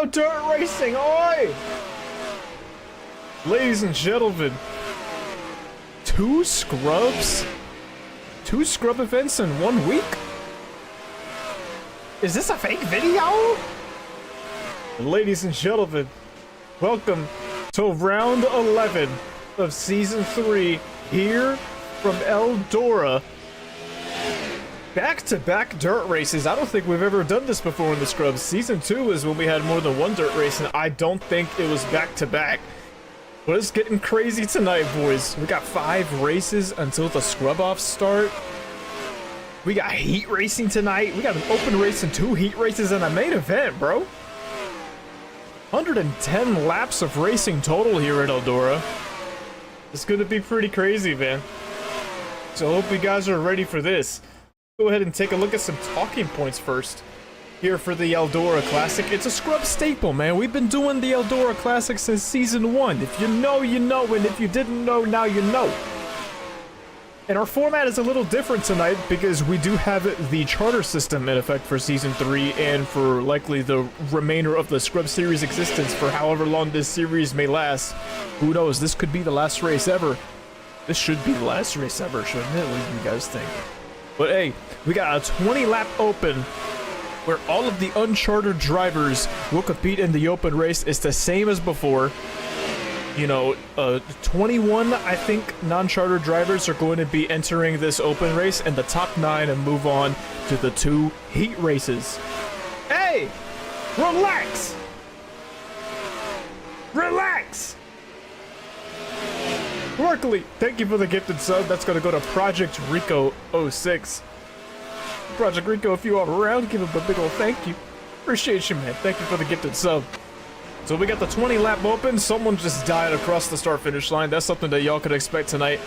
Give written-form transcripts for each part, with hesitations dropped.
Euro Dirt Racing, oi! Ladies and gentlemen, two scrub events in 1 week? Is this a fake video? Ladies and gentlemen, welcome to round 11 of season 3 here from ELDORA. Back-to-back dirt races. I don't think we've ever done this before in the scrubs. Season 2 is when we had more than one dirt race, and I don't think it was back-to-back. But it's getting crazy tonight, boys. We got 5 races until the scrub-offs start. We got heat racing tonight. We got an open race and 2 heat races and a main event, bro. 110 laps of racing total here at ELDORA. It's gonna be pretty crazy, man. So I hope you guys are ready for this. Go ahead and take a look at some talking points first. Here for the ELDORA Classic. It's a scrub staple, man. We've been doing the ELDORA Classic since season 1. If you know, you know, and if you didn't know, now you know. And our format is a little different tonight because we do have the charter system in effect for season 3 and for likely the remainder of the scrub series existence for however long this series may last. Who knows? This could be the last race ever. This should be the last race ever, shouldn't it? What do you guys think? But hey, we got a 20-lap open where all of the unchartered drivers will compete in the open race. It's the same as before. You know, 21, I think, non-chartered drivers are going to be entering this open race, and the top 9 and move on to the 2 heat races. Hey! Relax! Relax! Luckily, thank you for the gifted sub. That's going to go to Project Rico 06. Project Rico, if you are around, give him a big ol' thank you. Appreciate you, man. Thank you for the gifted sub. So we got the 20-lap open. Someone just died across the start-finish line. That's something that y'all could expect tonight.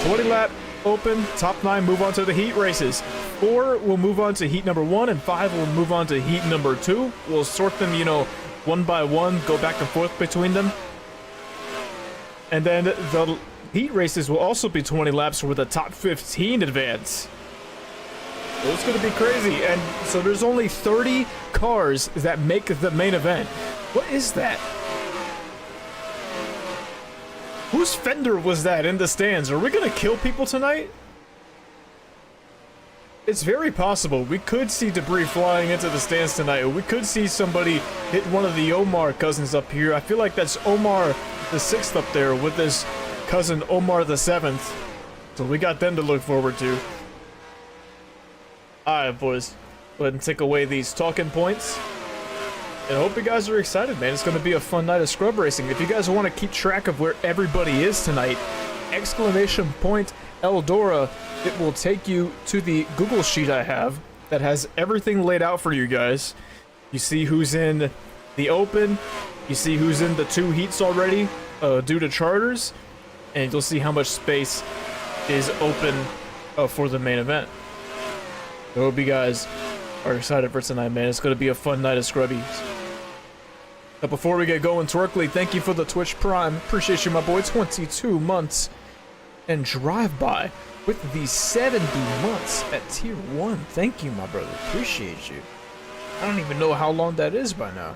20-lap open. Top 9 move on to the heat races. 4 will move on to heat number 1, and 5 will move on to heat number 2. We'll sort them, you know, one by one, go back and forth between them. And then the heat races will also be 20 laps where the top 15 advance. So it's going to be crazy. And so there's only 30 cars that make the main event. What is that? Whose fender was that in the stands? Are we going to kill people tonight? It's very possible. We could see debris flying into the stands tonight. We could see somebody hit one of the Omar cousins up here. I feel like that's Omar the 6th up there with his cousin Omar the 7th. So we got them to look forward to. Alright, boys. Go ahead and take away these talking points. And I hope you guys are excited, man. It's going to be a fun night of scrub racing. If you guys want to keep track of where everybody is tonight, exclamation point ELDORA. It will take you to the Google sheet I have that has everything laid out for you guys. You see who's in the open. You see who's in the 2 heats already due to charters. And you'll see how much space is open for the main event. I hope you guys are excited for tonight, man. It's going to be a fun night of scrubbies. But before we get going, Twerkly, thank you for the Twitch Prime. Appreciate you, my boy. 22 months. And Drive-By with the 70 months at Tier 1. Thank you, my brother. Appreciate you. I don't even know how long that is by now.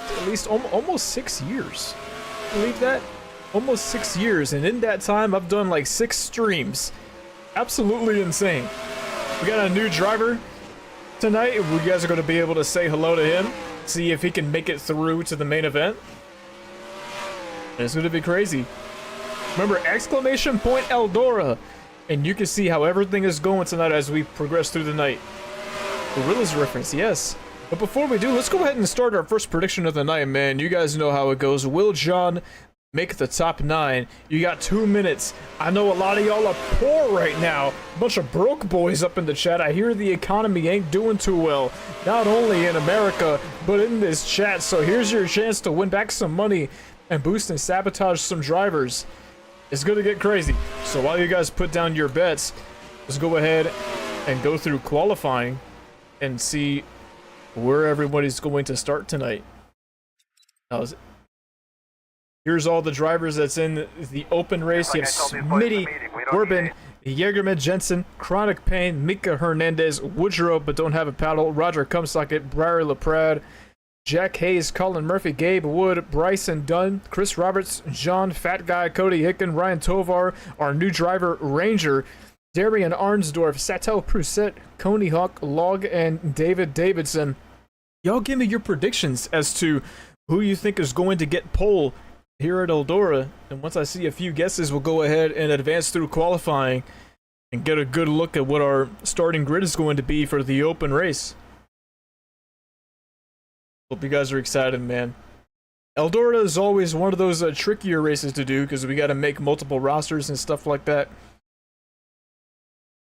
At least almost 6 years. Believe that? Almost 6 years. And in that time, I've done like 6 streams. Absolutely insane. We got a new driver tonight. You guys are going to be able to say hello to him. See if he can make it through to the main event. And it's going to be crazy. Remember, exclamation point ELDORA. And you can see how everything is going tonight as we progress through the night. Gorilla's reference, yes. But before we do, let's go ahead and start our first prediction of the night, man. You guys know how it goes. Will John make the top 9? You got 2 minutes. I know a lot of y'all are poor right now. A bunch of broke boys up in the chat. I hear the economy ain't doing too well. Not only in America, but in this chat. So here's your chance to win back some money and boost and sabotage some drivers. It's gonna get crazy. So while you guys put down your bets, let's go ahead and go through qualifying and see where everybody's going to start tonight. Here's all the drivers that's in the open race. You have Smitty, Corbin, Jägerman, Jensen, Chronic Pain, Mika Hernandez, Woodrow, but don't have a paddle, Roger Cumsocket, Briar LaPrade, Jack Hayes, Colin Murphy, Gabe Wood, Bryson Dunn, Chris Roberts, John, Fat Guy, Cody Hicken, Ryan Tovar, our new driver, Ranger, Darian Arnsdorf, Satel Pruset, Coney Hawk, Log, and David Davidson. Y'all give me your predictions as to who you think is going to get pole here at Eldora. And once I see a few guesses, we'll go ahead and advance through qualifying and get a good look at what our starting grid is going to be for the open race. Hope you guys are excited, man. Eldora is always one of those trickier races to do because we got to make multiple rosters and stuff like that.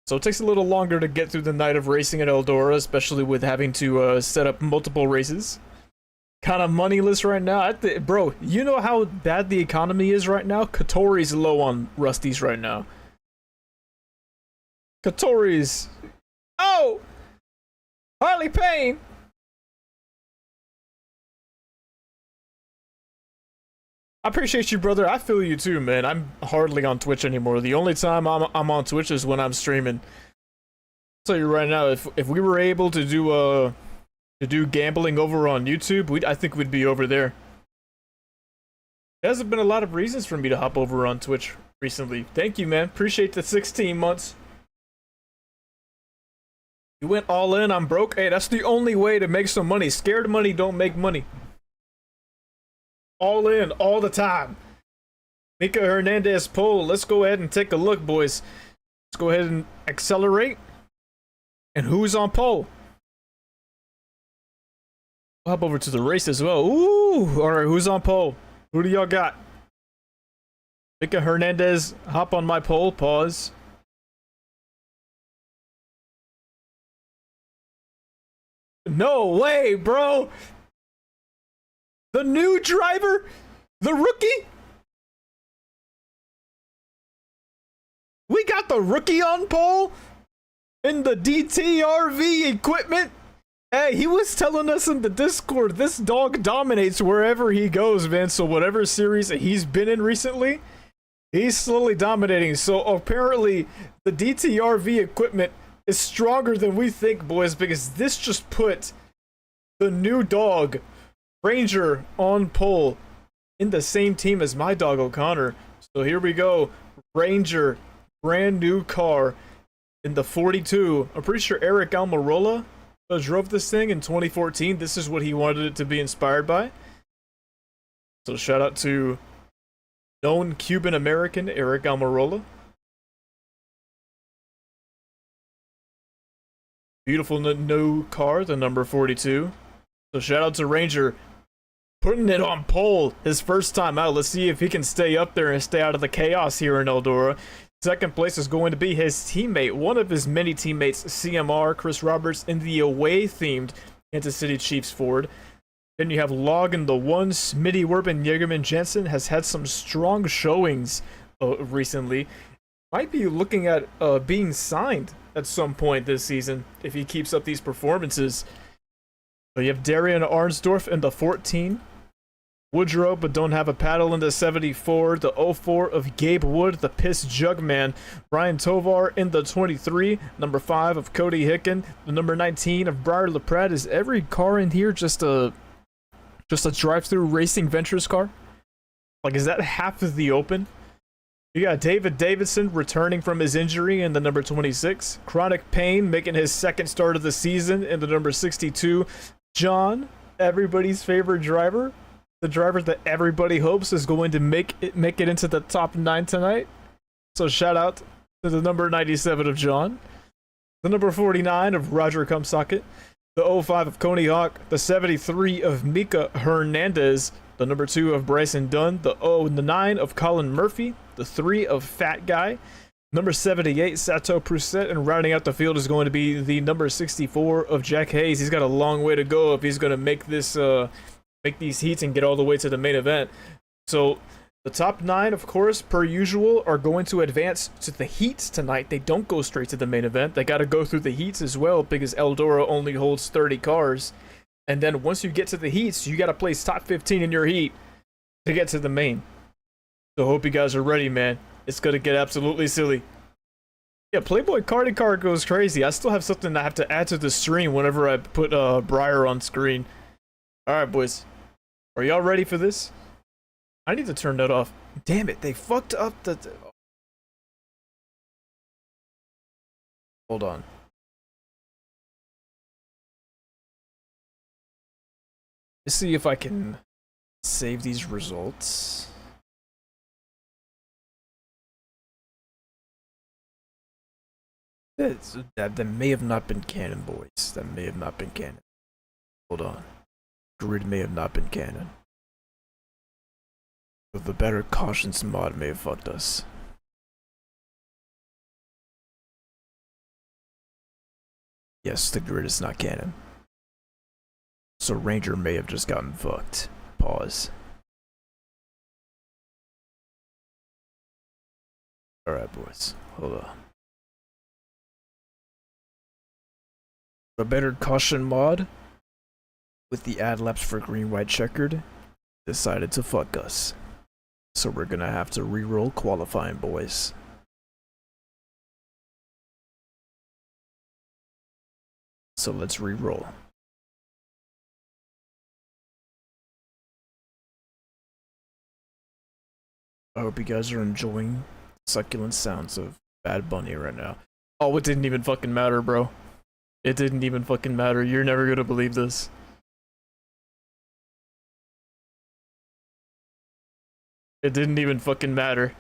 So it takes a little longer to get through the night of racing at Eldora, especially with having to set up multiple races. Kind of moneyless right now. Bro, you know how bad the economy is right now? Katori's low on Rusties right now. Katori's... Oh! Harley Payne! I appreciate you, brother. I feel you too, man. I'm hardly on Twitch anymore. The only time I'm on Twitch is when I'm streaming. I'll tell you right now, if we were able to do gambling over on YouTube, I think we'd be over there. There hasn't been a lot of reasons for me to hop over on Twitch recently. Thank you, man. Appreciate the 16 months. You went all in, I'm broke. Hey, that's the only way to make some money. Scared money don't make money. All in, all the time. Mika Hernandez pole. Let's go ahead and take a look, boys. Let's go ahead and accelerate. And who's on pole? We'll hop over to the race as well. Ooh, all right, who's on pole? Who do y'all got? Mika Hernandez, hop on my pole. Pause. No way, bro. The new driver? The rookie? We got the rookie on pole? In the DTRV equipment? Hey, he was telling us in the Discord, this dog dominates wherever he goes, man. So whatever series he's been in recently, he's slowly dominating. So apparently, the DTRV equipment is stronger than we think, boys, because this just put the new dog, Ranger, on pole in the same team as my dog O'Connor. So here we go. Ranger, brand new car in the 42. I'm pretty sure Eric Almirola drove this thing in 2014. This is what he wanted it to be inspired by. So shout out to known Cuban American Eric Almirola. Beautiful new car, the number 42. So shout out to Ranger putting it on pole his first time out. Let's see if he can stay up there and stay out of the chaos here in Eldora. Second place is going to be his teammate, one of his many teammates, CMR, Chris Roberts, in the away-themed Kansas City Chiefs Ford. Then you have Log in the one. Smitty Werben Jagerman Jensen has had some strong showings recently. Might be looking at being signed at some point this season if he keeps up these performances. So you have Darian Arnsdorf in the 14. Woodrow, but don't have a paddle in the 74. The 04 of Gabe Wood, the Piss Jug Man. Brian Tovar in the 23. Number 5 of Cody Hicken. The number 19 of Briar LaPrade. Is every car in here just a drive-through racing ventures car? Like, is that half of the open? You got David Davidson returning from his injury in the number 26. Chronic Pain making his second start of the season in the number 62. John, everybody's favorite driver. The driver that everybody hopes is going to make it into the top 9 tonight. So shout out to the number 97 of John. The number 49 of Roger Cumsocket. The 05 of Coney Hawk. The 73 of Mika Hernandez. The number 2 of Bryson Dunn. The 9 of Colin Murphy. The 3 of Fat Guy. Number 78, Sato Pruset, and rounding out the field is going to be the number 64 of Jack Hayes. He's got a long way to go if he's going to make this, make these heats and get all the way to the main event. So the top 9, of course, per usual, are going to advance to the heats tonight. They don't go straight to the main event. They got to go through the heats as well because Eldora only holds 30 cars. And then once you get to the heats, you got to place top 15 in your heat to get to the main. So hope you guys are ready, man. It's going to get absolutely silly. Yeah, Playboy Cardi Car goes crazy. I still have something I have to add to the stream whenever I put Briar on screen. Alright, boys. Are y'all ready for this? I need to turn that off. Damn it, they fucked up the... Hold on. Let's see if I can save these results. That may have not been canon, boys. That may have not been canon. Hold on. Grid may have not been canon. But the better cautions mod may have fucked us. Yes, the grid is not canon. So Ranger may have just gotten fucked. Pause. Alright, boys. Hold on. The better caution mod with the ad labs for green white checkered decided to fuck us. So we're gonna have to reroll qualifying, boys. So let's reroll. I hope you guys are enjoying the succulent sounds of Bad Bunny right now. Oh, it didn't even fucking matter, bro. It didn't even fucking matter. You're never gonna believe this. It didn't even fucking matter.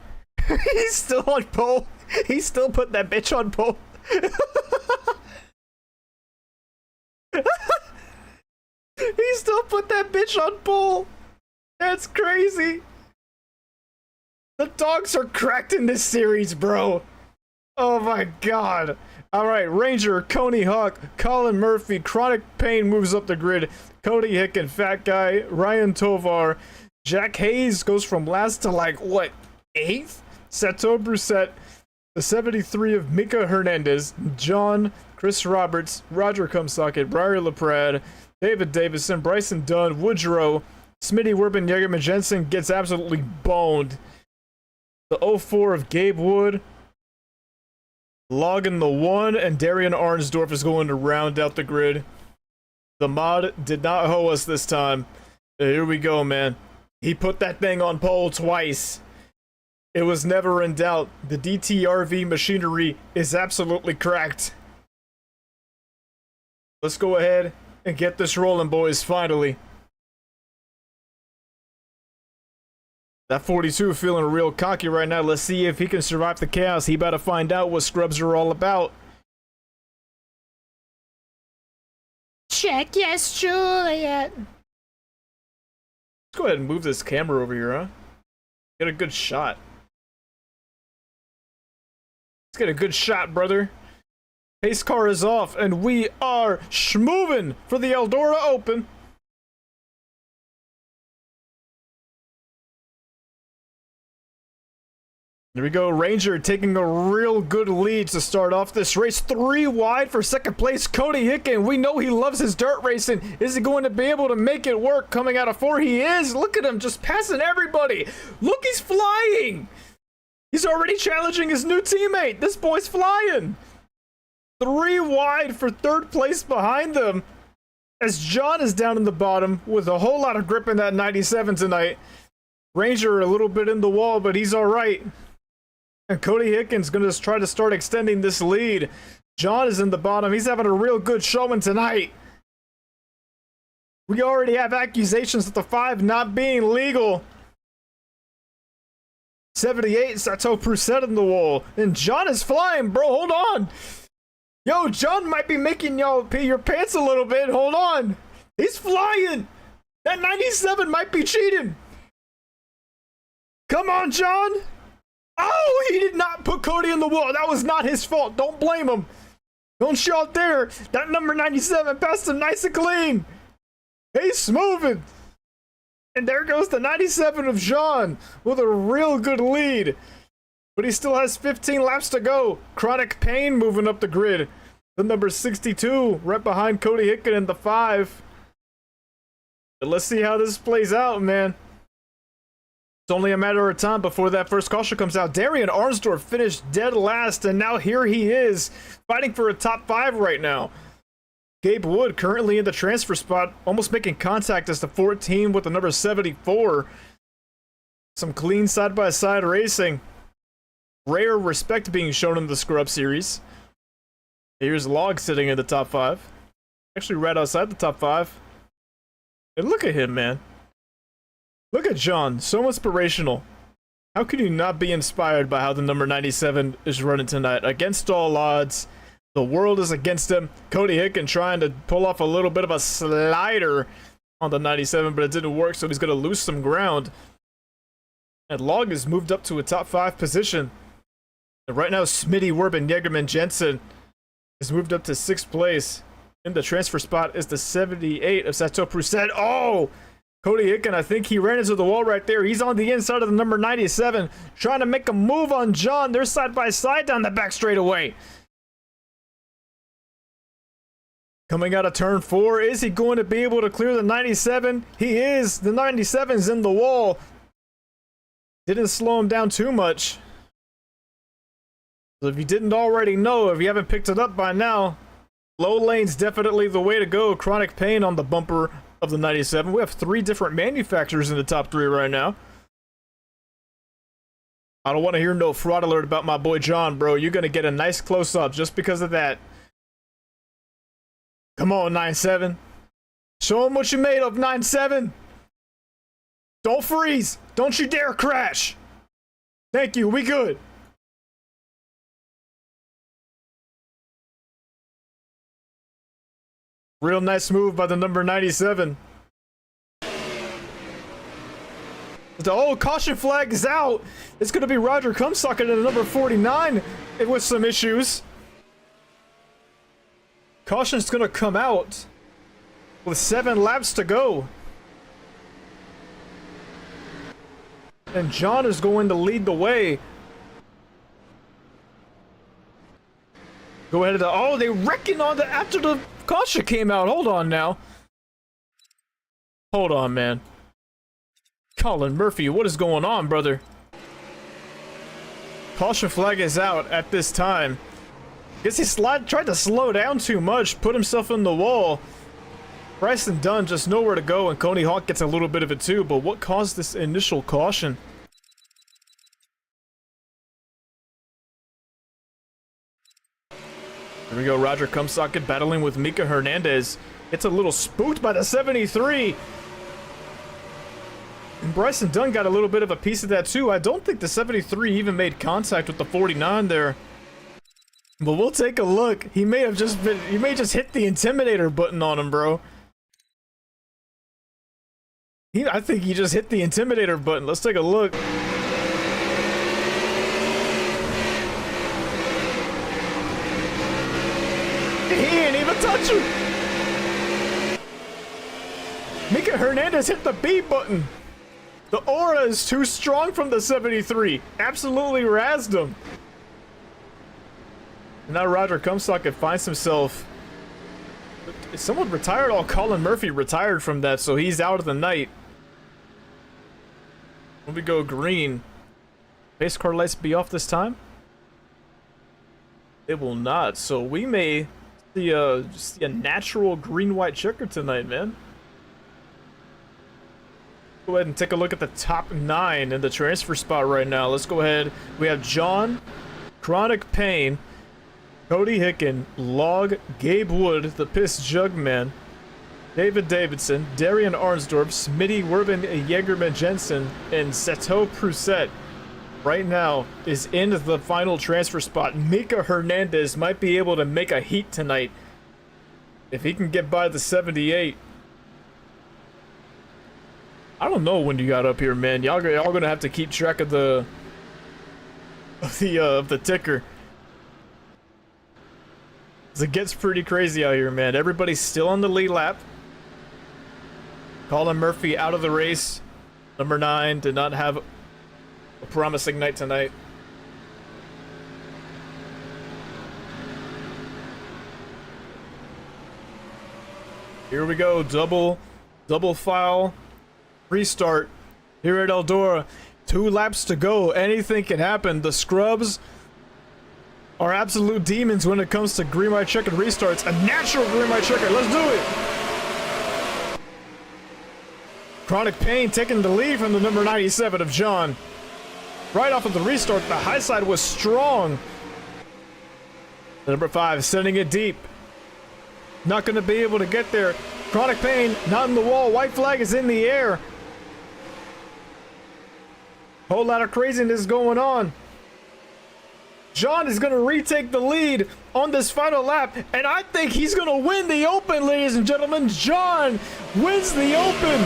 He's still on pole. He still put that bitch on pole. He still put that bitch on pole. That's crazy. The dogs are cracked in this series, bro. Oh my god. Alright, Ranger, Coney Hawk, Colin Murphy, Chronic Pain moves up the grid. Cody Hicken, Fat Guy, Ryan Tovar, Jack Hayes goes from last to like, what, 8th? Seto Brusette, the 73 of Mika Hernandez, John, Chris Roberts, Roger Cumsocket, Briar LaPrade, David Davison, Bryson Dunn, Woodrow, Smitty Werbin, Yegerman Jensen gets absolutely boned. The 04 of Gabe Wood, Logan the 1, and Darian Arnsdorf is going to round out the grid. The mod did not hoe us this time. Here we go, man. He put that thing on pole twice. It was never in doubt. The DTRV machinery is absolutely cracked. Let's go ahead and get this rolling, boys, finally. That 42 feeling real cocky right now. Let's see if he can survive the chaos. He about to find out what scrubs are all about. Check, yes, Juliet. Let's go ahead and move this camera over here, huh? Get a good shot. Let's get a good shot, brother. Pace car is off, and we are schmoving for the Eldora Open. There we go, Ranger taking a real good lead to start off this race. 3 wide for second place, Cody Hicken. We know he loves his dirt racing. Is he going to be able to make it work coming out of 4? He is. Look at him just passing everybody. Look, he's flying. He's already challenging his new teammate. This boy's flying. 3 wide for third place behind them, as John is down in the bottom with a whole lot of grip in that 97 tonight. Ranger a little bit in the wall, but he's all right. And Cody Hicken's going to try to start extending this lead. John is in the bottom. He's having a real good showing tonight. We already have accusations of the 5 not being legal. 78, Sato Brusette in the wall. And John is flying, bro. Hold on. Yo, John might be making y'all pee your pants a little bit. Hold on. He's flying. That 97 might be cheating. Come on, John. Oh, he did not put Cody in the wall. That was not his fault. Don't blame him. Don't you out there. That number 97 passed him nice and clean. He's moving. And there goes the 97 of Jean with a real good lead. But he still has 15 laps to go. Chronic Pain moving up the grid. The number 62 right behind Cody Hicken in the 5. But let's see how this plays out, man. It's only a matter of time before that first caution comes out. Darian Arnsdorf finished dead last, and now here he is fighting for a top 5 right now. Gabe Wood currently in the transfer spot, almost making contact as the 14 with the number 74. Some clean side-by-side racing. Rare respect being shown in the Scrub Series. Here's Log sitting in the top 5. Actually right outside the top 5. And look at him, man. Look at John, so inspirational. How can you not be inspired by how the number 97 is running tonight? Against all odds, the world is against him. Cody Hicken trying to pull off a little bit of a slider on the 97, but it didn't work, so he's going to lose some ground. And Log has moved up to a top 5 position. And right now, Smitty Werben Jägerman Jensen has moved up to 6th place. In the transfer spot is the 78 of Sato Prousset. Oh! Cody Hicken, I think he ran into the wall right there. He's on the inside of the number 97, trying to make a move on John. They're side by side down the back straightaway. Coming out of turn 4, is he going to be able to clear the 97? He is. The 97's in the wall. Didn't slow him down too much. So if you didn't already know, if you haven't picked it up by now, low lane's definitely the way to go. Chronic Pain on the bumper of the 97. We have 3 different manufacturers in the top 3 right now. I don't want to hear no fraud alert about my boy John, bro. You're going to get a nice close-up just because of that. Come on, 97. Show him what you made of, 97. Don't freeze. Don't you dare crash. Thank you. We good. Real nice move by the number 97. The old caution flag is out. It's going to be Roger Cumsocket at the number 49 with some issues. Caution's going to come out with 7 laps to go. And John is going to lead the way. Go ahead. Oh, they reckon on the after the caution came out. Hold on now. Hold on, man. Colin Murphy, what is going on, brother? Caution flag is out at this time. Guess he tried to slow down too much, put himself in the wall. Bryson Dunn just nowhere to go, and Coney Hawk gets a little bit of it too, but what caused this initial caution? Here we go, Roger Cumsocket battling with Mika Hernandez. Gets a little spooked by the 73. And Bryson Dunn got a little bit of a piece of that too. I don't think the 73 even made contact with the 49 there. But we'll take a look. He may just hit the Intimidator button on him, bro. I think he just hit the Intimidator button. Let's take a look. He ain't even touch him. Mika Hernandez hit the B button. The aura is too strong from the 73. Absolutely razzed him. And now Roger Cumsocket finds himself... Someone retired? Oh, Colin Murphy retired from that, so he's out of the night. When we go green, pace car lights be off this time? It will not, so we may see a natural green-white checker tonight, man. Go ahead and take a look at the top 9 in the transfer spot right now. Let's go ahead. We have John, Chronic Pain, Cody Hicken, Log, Gabe Wood, the Piss Jugman, David Davidson, Darian Arnsdorf, Smitty Werben Jägerman Jensen, and Sato Prousset right now is in the final transfer spot. Mika Hernandez might be able to make a heat tonight if he can get by the 78. I don't know when you got up here, man. Y'all gonna have to keep track of the ticker. It gets pretty crazy out here, man. Everybody's still on the lead lap. Colin Murphy out of the race. Number 9 did not have a promising night tonight. Here we go, double file restart here at Eldora. 2 laps to go. Anything can happen. The scrubs are absolute demons when it comes to green, white, checkered restarts. A natural green, white, checkered. Let's do it. Chronic Pain taking the lead from the number 97 of John. Right off of the restart, the high side was strong. The number 5 sending it deep. Not going to be able to get there. Chronic Pain not in the wall. White flag is in the air. Whole lot of craziness going on. John is going to retake the lead on this final lap, and I think he's going to win the Open, ladies and gentlemen. John wins the Open.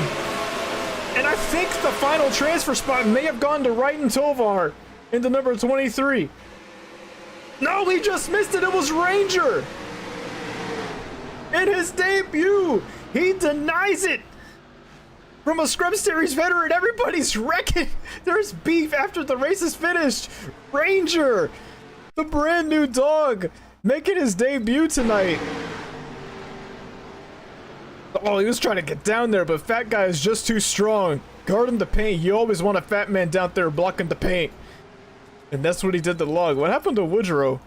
And I think the final transfer spot may have gone to Wright and Tovar in the number 23. No, he just missed it. It was Ranger. In his debut, he denies it. From a Scrub Series veteran, everybody's wrecking. There's beef after the race is finished. Ranger, the brand new dog, making his debut tonight. Oh, he was trying to get down there, but Fat Guy is just too strong. Guarding the paint. You always want a fat man down there blocking the paint. And that's what he did to Log. What happened to Woodrow?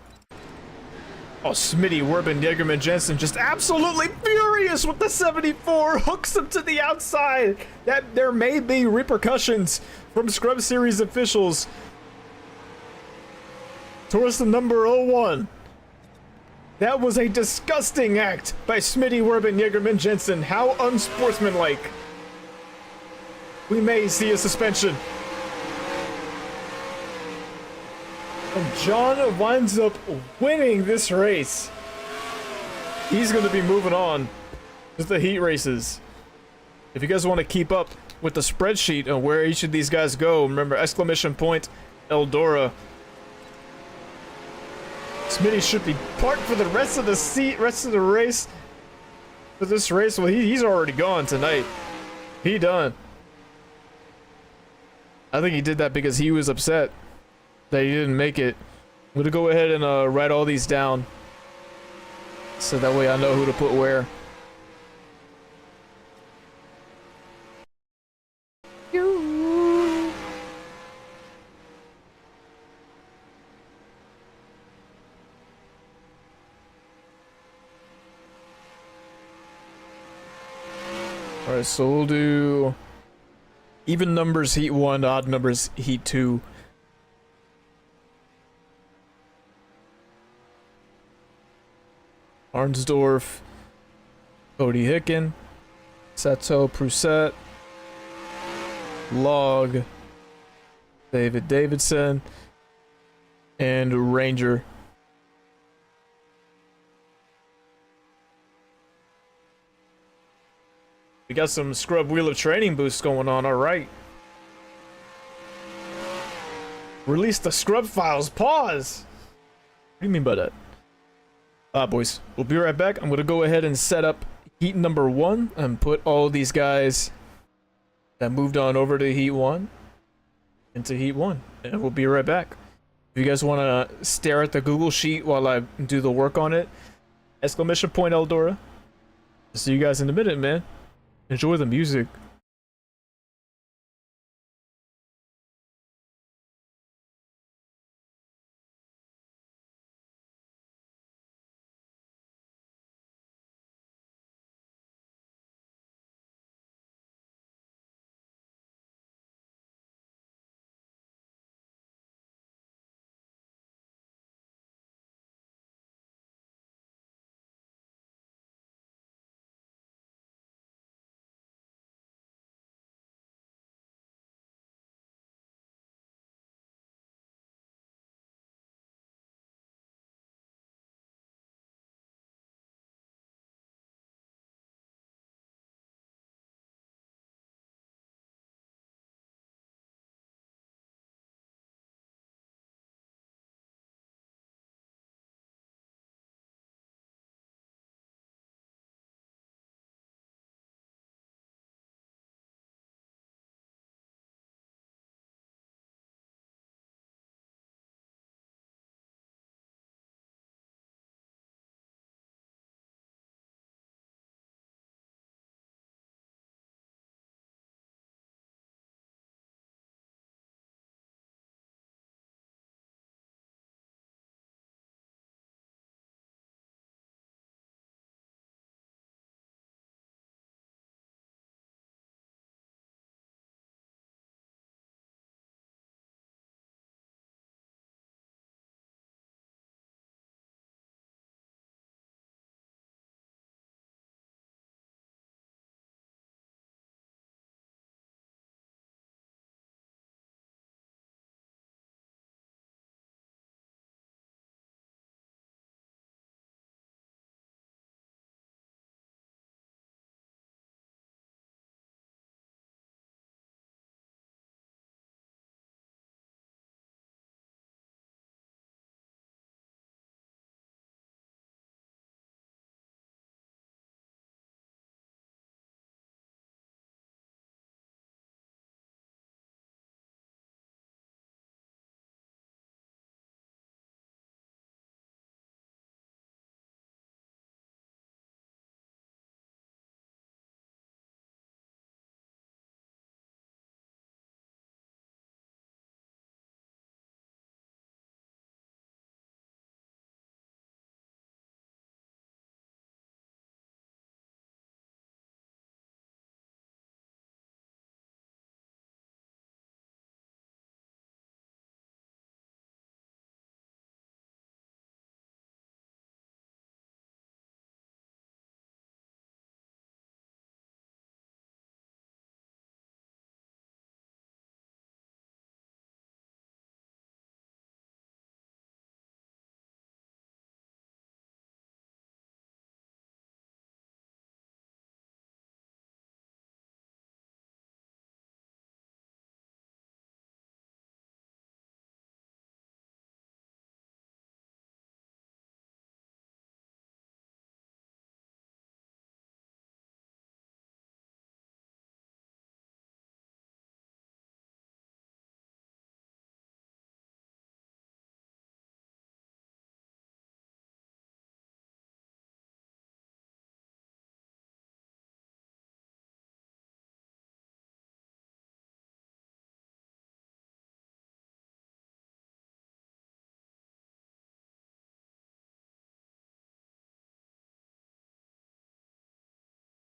Oh, Smitty, Werbin, Yegerman, Jensen just absolutely furious with the 74. Hooks him to the outside. That there may be repercussions from Scrub Series officials towards the number 01. That was a disgusting act by Smitty, Werbin, Yegerman, Jensen. How unsportsmanlike. We may see a suspension. And John winds up winning this race. He's going to be moving on to the heat races. If you guys want to keep up with the spreadsheet on where each of these guys go, remember exclamation point Eldora. Smitty should be parked for the rest of the race. For this race, well, he's already gone tonight. He done. I think he did that because he was upset that he didn't make it. I'm gonna go ahead and write all these down, so that way I know who to put where. Alright, so we'll do even numbers heat 1, odd numbers heat 2. Arnsdorf, Cody Hicken, Sato Proussette, Log, David Davidson, and Ranger. We got some Scrub Wheel of Training boosts going on, alright. Release the Scrub files, pause! What do you mean by that? Boys, we'll be right back. I'm gonna go ahead and set up heat number 1 and put all these guys that moved on over to heat 1 into heat 1, and we'll be right back. If you guys want to stare at the Google sheet while I do the work on it, exclamation point Eldora. See you guys in a minute, man. Enjoy the music.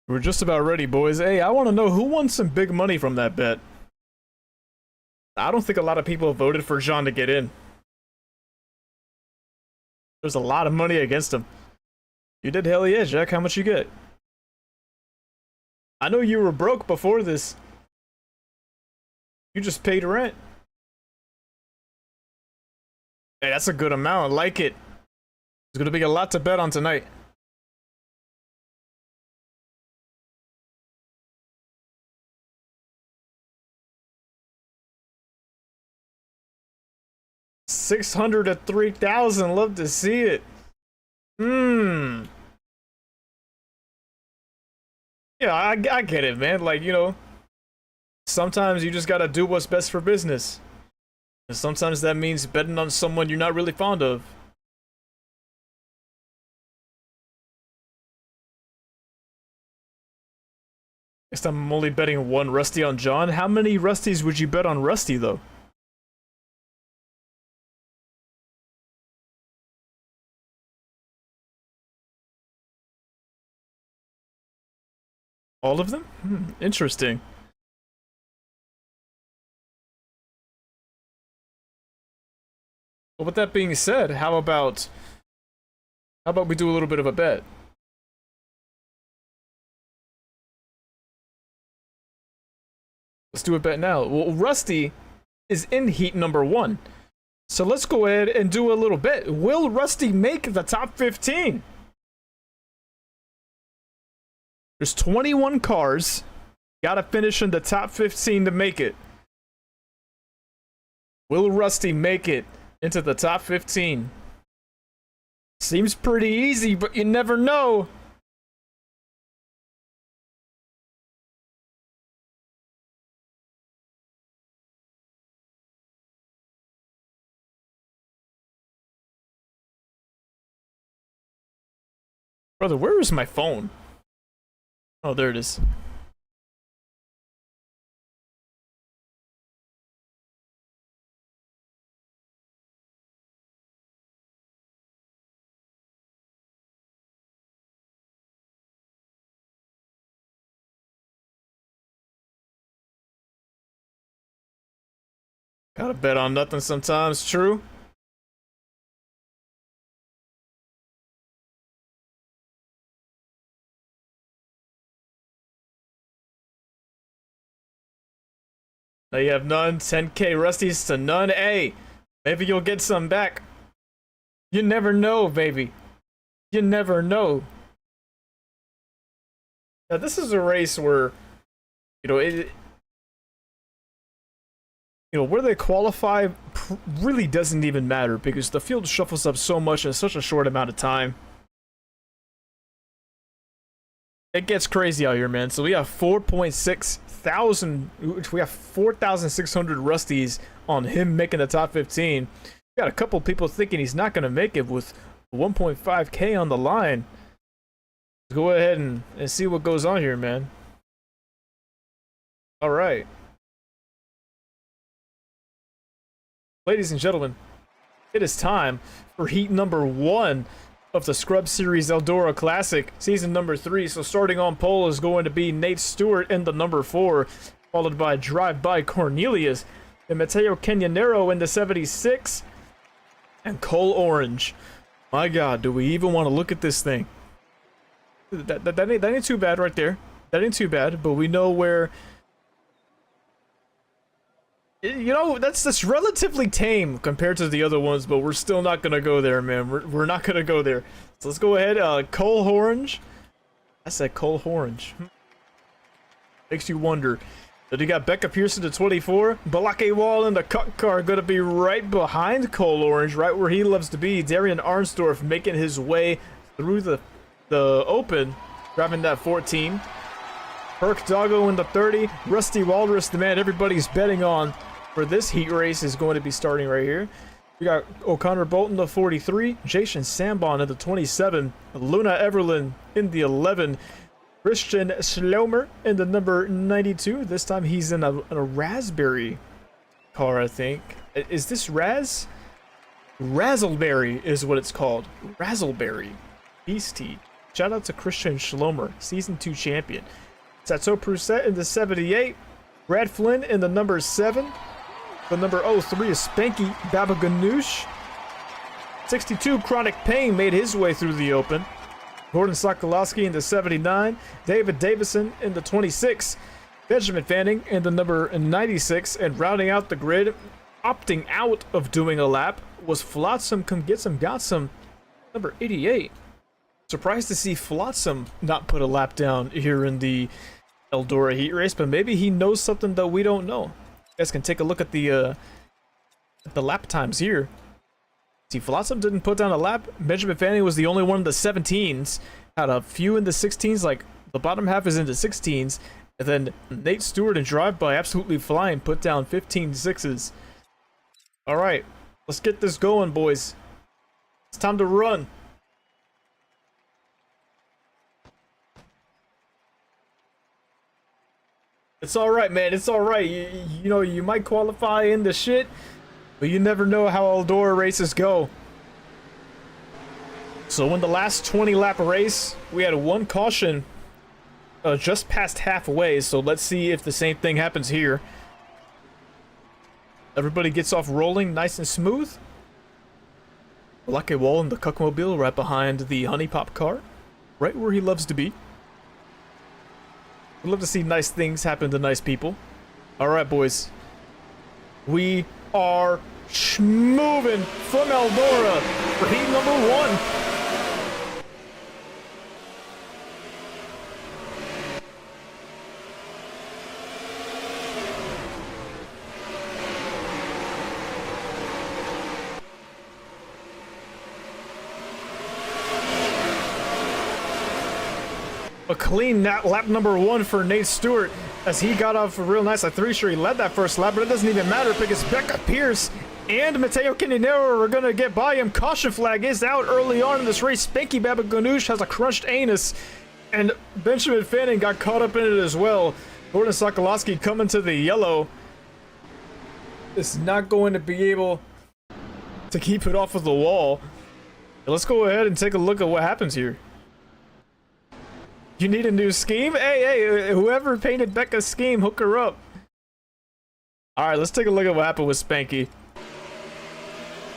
We're just about ready, boys. Hey, I want to know who won some big money from that bet. I don't think a lot of people voted for Jean to get in. There's a lot of money against him. You did? Hell yeah, Jack. How much you get? I know you were broke before this. You just paid rent. Hey, that's a good amount. I like it. There's gonna be a lot to bet on tonight. $600 to $3,000. Love to see it. Yeah, I get it, man. Like, you know, sometimes you just gotta do what's best for business. And sometimes that means betting on someone you're not really fond of. Next time I'm only betting one Rusty on John. How many Rusties would you bet on Rusty, though? All of them? Interesting. Well, with that being said, how about we do a little bit of a bet? Let's do a bet now. Well, Rusty is in heat number 1. So let's go ahead and do a little bet. Will Rusty make the top 15? There's 21 cars. Gotta finish in the top 15 to make it. Will Rusty make it into the top 15? Seems pretty easy, but you never know. Brother, where is my phone? Oh, there it is. Gotta bet on nothing sometimes, true? Now you have none. 10K Rusty's to none. Hey, maybe you'll get some back. You never know, baby. You never know. Now this is a race where, you know, where they qualify really doesn't even matter because the field shuffles up so much in such a short amount of time. It gets crazy out here, man. So we have 4.6 thousand. We have 4,600 Rusties on him making the top 15. We got a couple people thinking he's not going to make it with 1.5K on the line. Let's go ahead and see what goes on here, man. All right. Ladies and gentlemen, it is time for heat number 1 of the Scrub Series Eldora Classic, season number 3. So starting on pole is going to be Nate Stewart in the number 4, followed by Drive-By Cornelius, and Mateo Canyonero in the 76, and Cole Orange. My God, do we even want to look at this thing? That ain't too bad right there. That ain't too bad, but we know where... You know, that's relatively tame compared to the other ones, but we're still not gonna go there, man. We're not gonna go there. So let's go ahead. Cole Orange. I said Cole Orange. Makes you wonder. Then you got Becca Pearson to 24. Balake Wall in the cut car gonna be right behind Cole Orange, right where he loves to be. Darian Arnsdorf making his way through the open, grabbing that 14. Perk Doggo in the 30. Rusty Walrus, the man everybody's betting on for this heat race, is going to be starting right here. We got O'Connor Bolton the 43, Jason Sambon in the 27, Luna Everlin in the 11, Christian Schlomer in the number 92. This time he's in a raspberry car, I think. Is this Raz? Razzleberry is what it's called. Razzleberry. Beastie. Shout out to Christian Schlomer, Season 2 champion. Sato Pruset in the 78. Brad Flynn in the number 7. The number 03 is Spanky Babaganoush. 62, Chronic Pain made his way through the open. Gordon Sokolowski in the 79. David Davison in the 26. Benjamin Fanning in the number 96. And rounding out the grid, opting out of doing a lap, was Flotsam Come Get Some Got Some, number 88. Surprised to see Flotsam not put a lap down here in the ELDORA heat race, but maybe he knows something that we don't know. You guys can take a look at the lap times here. See, Flotsam didn't put down a lap. Benjamin Fanning was the only one in the 17s. Had a few in the 16s, like the bottom half is in the 16s. And then Nate Stewart and Drive By absolutely flying put down 15 6s. All right, let's get this going, boys. It's time to run. It's all right, man. It's all right. You know, you might qualify in the shit, but you never know how ELDORA races go. So in the last 20 lap race, we had one caution just past halfway. So let's see if the same thing happens here. Everybody gets off rolling nice and smooth. Lucky Wall in the Cuckmobile right behind the Honey Pop car. Right where he loves to be. We'd love to see nice things happen to nice people. Alright, boys. We are moving from ELDORA for heat number 1. A clean lap number 1 for Nate Stewart as he got off real nice. I'm pretty sure he led that first lap, but it doesn't even matter because Becca Pierce and Mateo Quintanero are going to get by him. Caution flag is out early on in this race. Spanky Baba Ganoush has a crushed anus, and Benjamin Fanning got caught up in it as well. Gordon Sokolowski coming to the yellow is not going to be able to keep it off of the wall. Let's go ahead and take a look at what happens here. You need a new scheme? Hey, whoever painted Becca's scheme, hook her up. Alright, let's take a look at what happened with Spanky.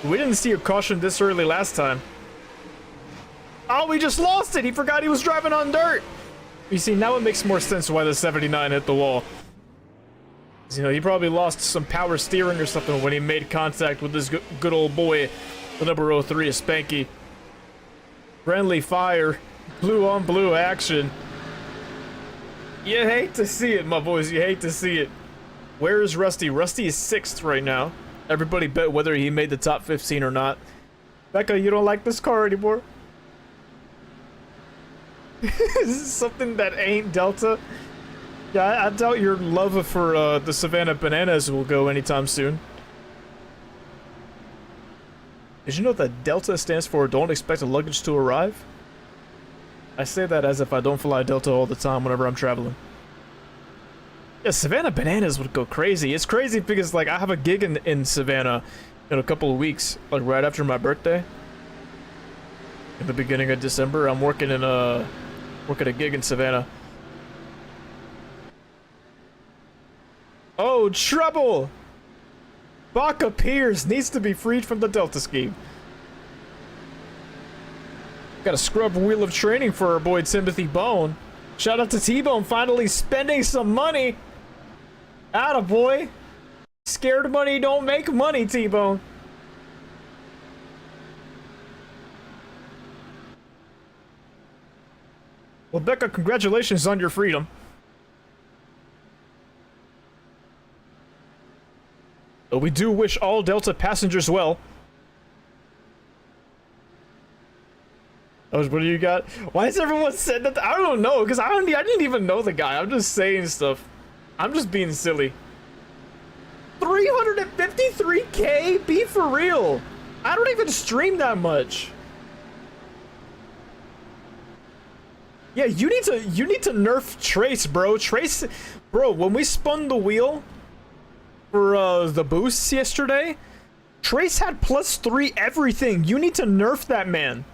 We didn't see a caution this early last time. Oh, we just lost it! He forgot he was driving on dirt! You see, now it makes more sense why the 79 hit the wall. You know, he probably lost some power steering or something when he made contact with this good old boy, the number 03 is Spanky. Friendly fire. Blue on blue action. You hate to see it, my boys. You hate to see it. Where is Rusty? Rusty is 6th right now. Everybody bet whether he made the top 15 or not. Becca, you don't like this car anymore? This is something that ain't Delta. Yeah, I doubt your love for the Savannah Bananas will go anytime soon. Did you know that Delta stands for Don't Expect a Luggage to Arrive? I say that as if I don't fly Delta all the time whenever I'm traveling. Yeah, Savannah Bananas would go crazy. It's crazy because, like, I have a gig in Savannah in a couple of weeks, like right after my birthday. In the beginning of December, I'm working a gig in Savannah. Oh, trouble! Baca Pierce needs to be freed from the Delta scheme. Got a scrub wheel of training for our boy Timothy Bone. Shout out to T-Bone finally spending some money. Attaboy. Scared money don't make money, T-Bone. Well, Becca, congratulations on your freedom. But we do wish all Delta passengers well. What do you got? Why is everyone saying that? I don't know, because I didn't even know the guy. I'm just saying stuff. I'm just being silly. 353K? Be for real. I don't even stream that much. Yeah, you need to nerf Trace, bro. Trace, bro, when we spun the wheel for the boosts yesterday, Trace had +3 everything. You need to nerf that man.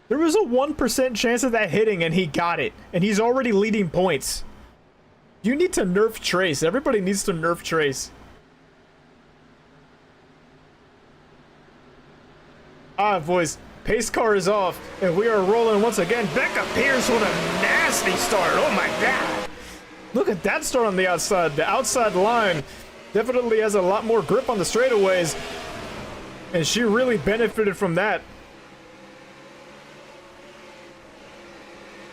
There was a 1% chance of that hitting, and he got it. And he's already leading points. You need to nerf Trace. Everybody needs to nerf Trace. Ah, boys. Pace car is off, and we are rolling once again. Becca Pierce with a nasty start. Oh, my God. Look at that start on the outside. The outside line definitely has a lot more grip on the straightaways, and she really benefited from that.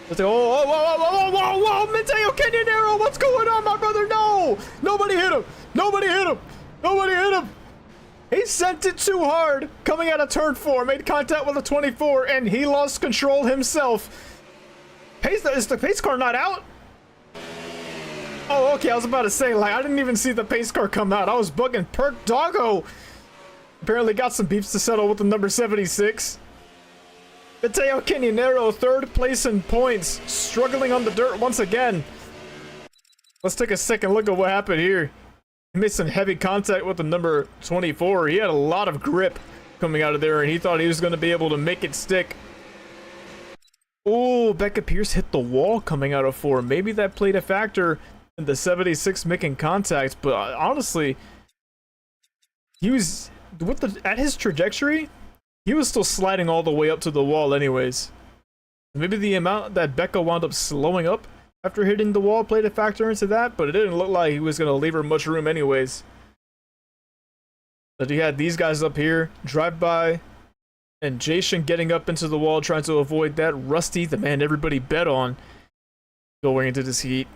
Let's go. Oh, whoa, whoa, whoa, whoa, whoa, Mateo Canyonero, what's going on, my brother? No! Nobody hit him! Nobody hit him! Nobody hit him! He sent it too hard, coming out of turn 4, made contact with a 24, and he lost control himself. Is the pace car not out? Oh, okay, I was about to say, like, I didn't even see the pace car come out. I was bugging. Perk Doggo apparently got some beefs to settle with the number 76. Mateo Canyonero, 3rd place in points, struggling on the dirt once again. Let's take a second look at what happened here. He made some heavy contact with the number 24. He had a lot of grip coming out of there, and he thought he was going to be able to make it stick. Oh, Becca Pierce hit the wall coming out of 4. Maybe that played a factor in the 76 making contact, but honestly, he was at his trajectory, he was still sliding all the way up to the wall anyways. Maybe the amount that Becca wound up slowing up after hitting the wall played a factor into that, but it didn't look like he was going to leave her much room anyways. But he had these guys up here, drive by, and Jason getting up into the wall trying to avoid that. Rusty, the man everybody bet on, going into this heat.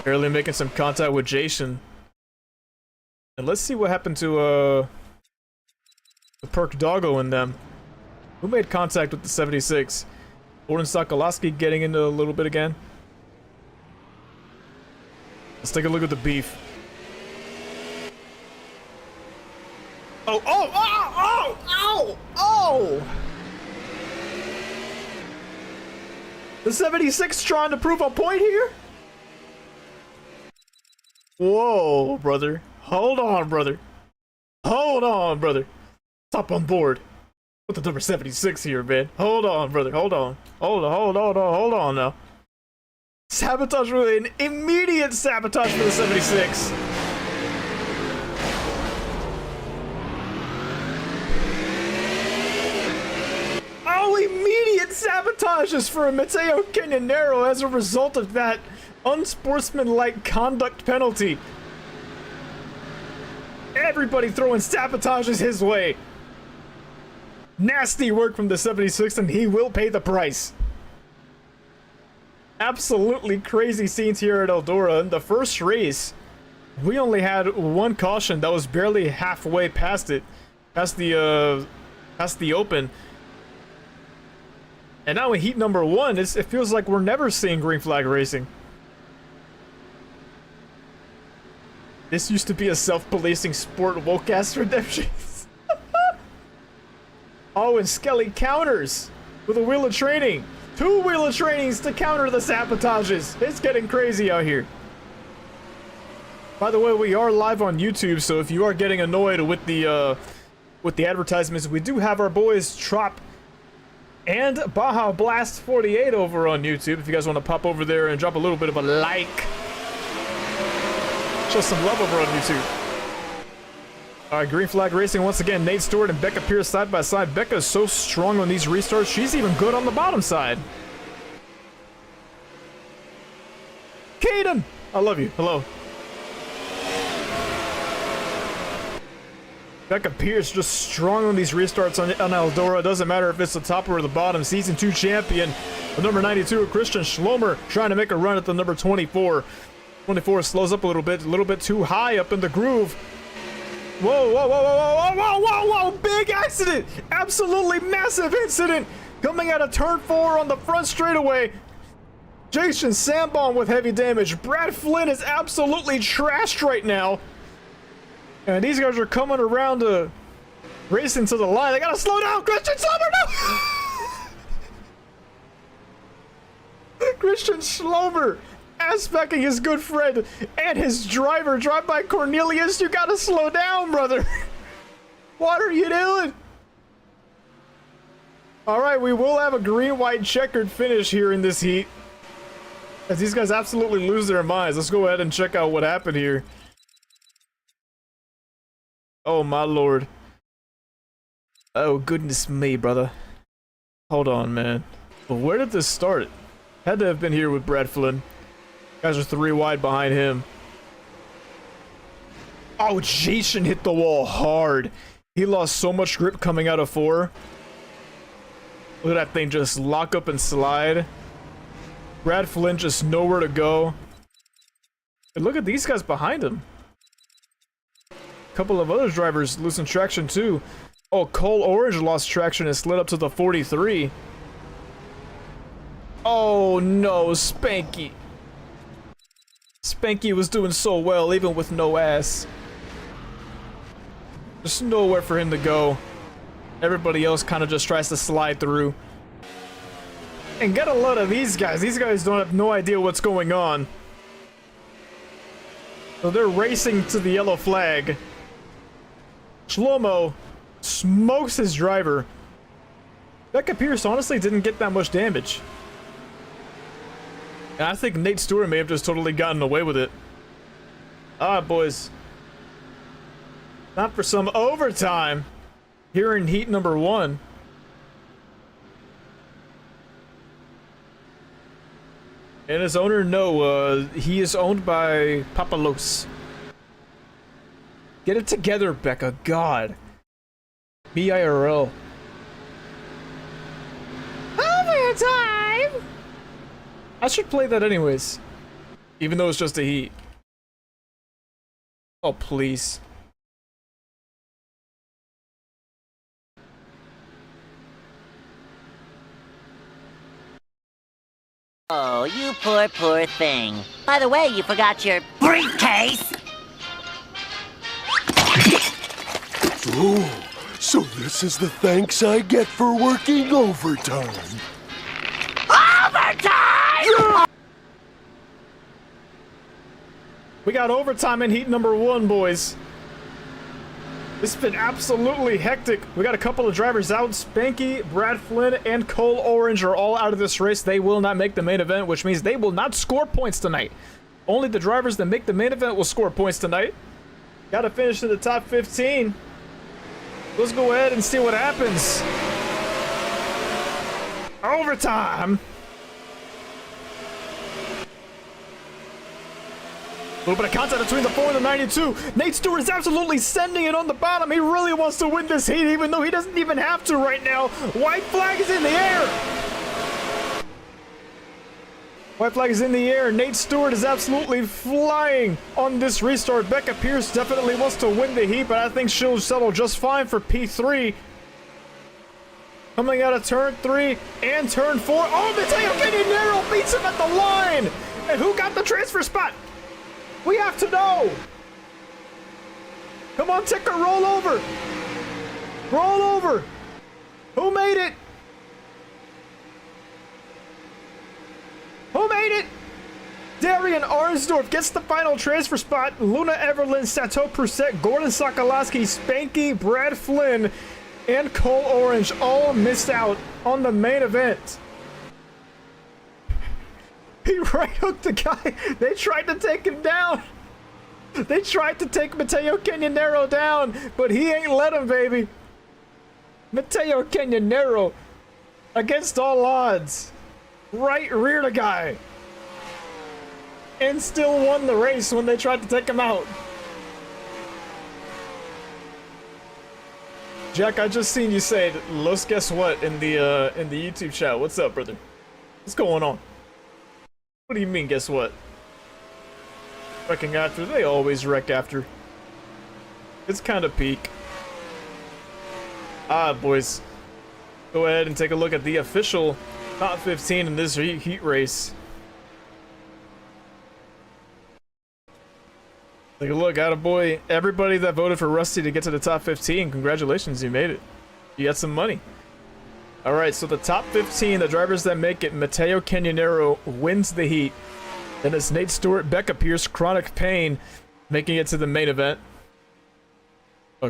Barely making some contact with Jason. And let's see what happened to the Perk Doggo in them. Who made contact with the 76? Gordon Sokolowski getting into a little bit again. Let's take a look at the beef. Oh, oh, oh, oh, oh, oh! The 76 trying to prove a point here? Whoa, brother. Hold on, brother. Hold on, brother. Top on board with the number 76 here, man. Hold on, brother. Hold on. Hold on now. Sabotage, really, an immediate sabotage for the 76. Oh, immediate sabotages for Mateo Canyonero as a result of that unsportsmanlike conduct penalty. Everybody throwing sabotages his way. Nasty work from the 76, and he will pay the price. Absolutely crazy scenes here at ELDORA. In the first race, we only had one caution that was barely halfway past it, past the open. And now in heat number 1, it feels like we're never seeing green flag racing. This used to be a self-policing sport. Wolecast redemptions. Oh, and Skelly counters with a wheel of training. 2 wheel of trainings to counter the sabotages. It's getting crazy out here. By the way, we are live on YouTube, so if you are getting annoyed with the advertisements, we do have our boys Trop and Baja Blast 48 over on YouTube. If you guys want to pop over there and drop a little bit of a like, show some love over on YouTube. All right, green flag racing once again. Nate Stewart and Becca Pierce side by side. Becca is so strong on these restarts. She's even good on the bottom side. Caden, I love you. Hello. Becca Pierce just strong on these restarts on ELDORA. Doesn't matter if it's the top or the bottom. Season 2 champion, the number 92, Christian Schlomer, trying to make a run at the number 24. 24 slows up a little bit too high up in the groove. Whoa, whoa, whoa, whoa, whoa, whoa, whoa, whoa, big accident. Absolutely massive incident coming out of turn 4 on the front straightaway. Jason Sambon with heavy damage. Brad Flynn is absolutely trashed right now. And these guys are coming around to racing to the line. They gotta slow down. Christian Schlomer, no! Christian Schlomer ass-backing his good friend and his driver. Drive by Cornelius. You gotta slow down, brother. What are you doing? All right, we will have a green-white checkered finish here in this heat, as these guys absolutely lose their minds. Let's go ahead and check out what happened here. Oh, my lord. Oh, goodness me, brother. Hold on, man. Well, where did this start? Had to have been here with Brad Flynn. Guys are 3 wide behind him. Oh, Jason hit the wall hard. He lost so much grip coming out of 4. Look at that thing just lock up and slide. Brad Flynn just nowhere to go. And look at these guys behind him. A couple of other drivers losing traction too. Oh, Cole Orange lost traction and slid up to the 43. Oh no, Spanky. Spanky was doing so well even with no ass. There's nowhere for him to go. Everybody else kind of just tries to slide through. And get a load of these guys. These guys don't have no idea what's going on. So they're racing to the yellow flag. Shlomo smokes his driver. Becca Pierce honestly didn't get that much damage. And I think Nate Stewart may have just totally gotten away with it. Alright, boys. Time for some overtime here in heat number 1. And his owner, no, he is owned by Papalos. Get it together, Becca. God. BIRL. Overtime! I should play that anyways. Even though it's just a heat. Oh, please. Oh, you poor, poor thing. By the way, you forgot your briefcase! So this is the thanks I get for working overtime. Overtime! We got overtime in heat number 1, boys. This has been absolutely hectic. We got a couple of drivers out. Spanky, Brad Flynn, and Cole Orange are all out of this race. They will not make the main event, which means they will not score points tonight. Only the drivers that make the main event will score points tonight. Got to finish in the top 15. Let's go ahead and see what happens. Overtime. A little bit of contact between the 4 and the 92. Nate Stewart is absolutely sending it on the bottom. He really wants to win this heat, even though he doesn't even have to right now. White flag is in the air. White flag is in the air. Nate Stewart is absolutely flying on this restart. Becca Pierce definitely wants to win the heat, but I think she'll settle just fine for P3. Coming out of turn 3 and turn 4. Oh, Mateo Canyonero beats him at the line. And who got the transfer spot? We have to know. Come on, Ticker, roll over. Roll over. Who made it? Who made it? Darian Arnsdorf gets the final transfer spot. Luna Everlyn, Sato Perset, Gordon Sokolowski, Spanky, Brad Flynn, and Cole Orange all missed out on the main event. He right hooked the guy. They tried to take him down. They tried to take Mateo Canyonero down, but he ain't let him, baby. Mateo Canyonero, against all odds, right reared a guy. And still won the race when they tried to take him out. Jack, I just seen you say, "Los, guess what?" in the YouTube chat. What's up, brother? What's going on? What do you mean, guess what? Wrecking after? They always wreck after. It's kind of peak. Boys. Go ahead and take a look at the official top 15 in this heat race. Take a look, attaboy. Everybody that voted for Rusty to get to the top 15, congratulations, you made it. You got some money. Alright, so the top 15, the drivers that make it, Mateo Canyonero wins the heat. Then it's Nate Stewart, Becca Pierce, Chronic Pain making it to the main event.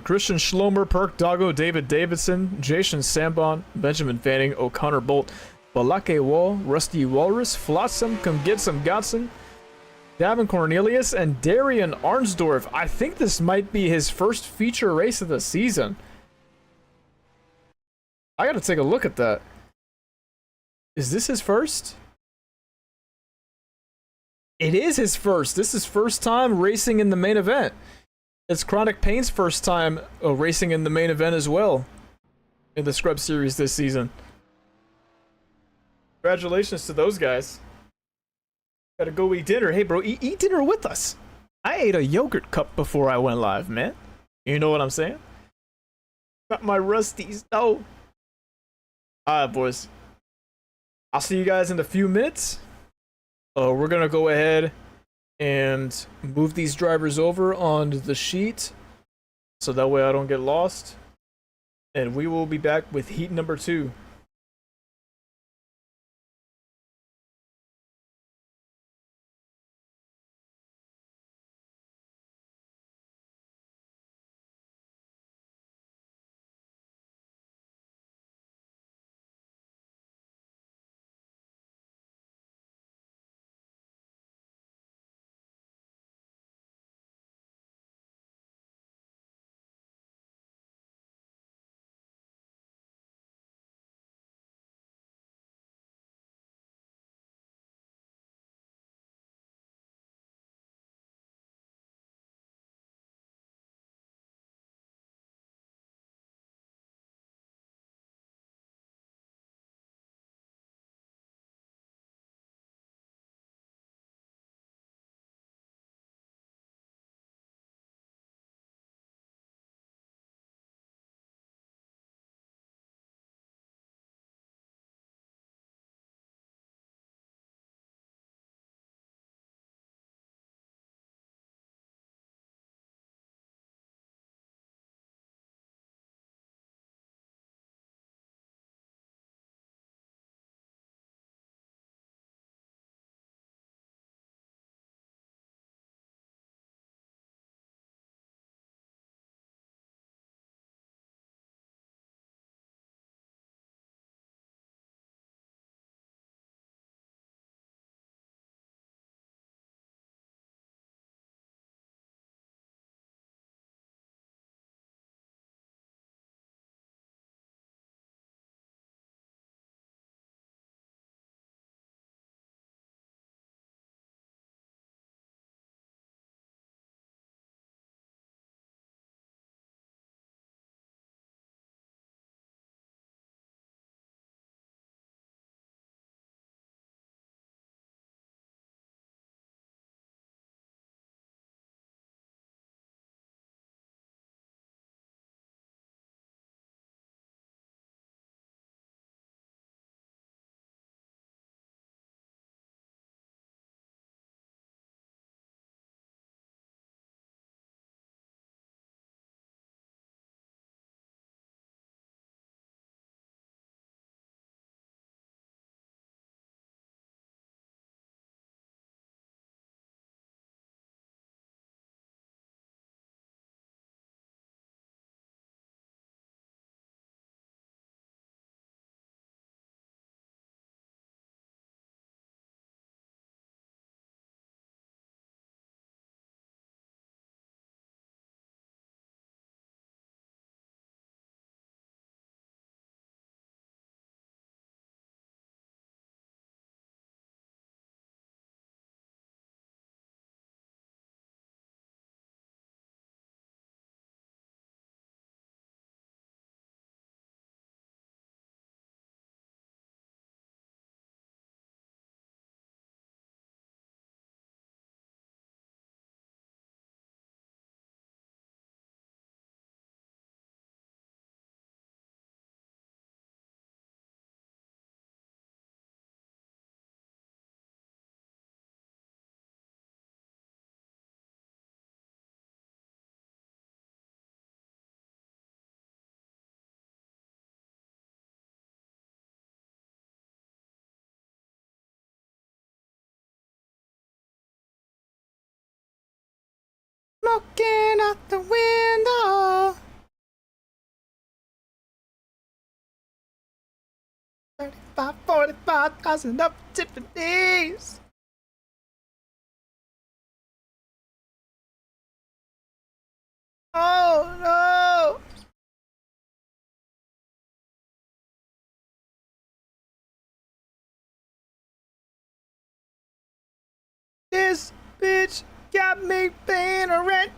Christian Schlomer, Perk Doggo, David Davidson, Jason Sambon, Benjamin Fanning, O'Connor Bolt, Balake Wall, Rusty Walrus, Flotsam, Come Get Some Gotson, Davin Cornelius, and Darian Arnsdorf. I think this might be his first feature race of the season. I gotta take a look at that. Is this his first? It is his first. This is first time racing in the main event. It's Chronic Pain's first time racing in the main event as well in the Scrub Series this season. Congratulations to those guys. Gotta go eat dinner. Hey, bro, eat dinner with us. I ate a yogurt cup before I went live, man. You know what I'm saying? Got my Rusties. No. Alright, boys. I'll see you guys in a few minutes. We're gonna go ahead and move these drivers over on the sheet so that way I don't get lost. And we will be back with heat number 2. Looking out the window. 45,000 up Tiffany's. Oh no! This bitch got me paying a rent.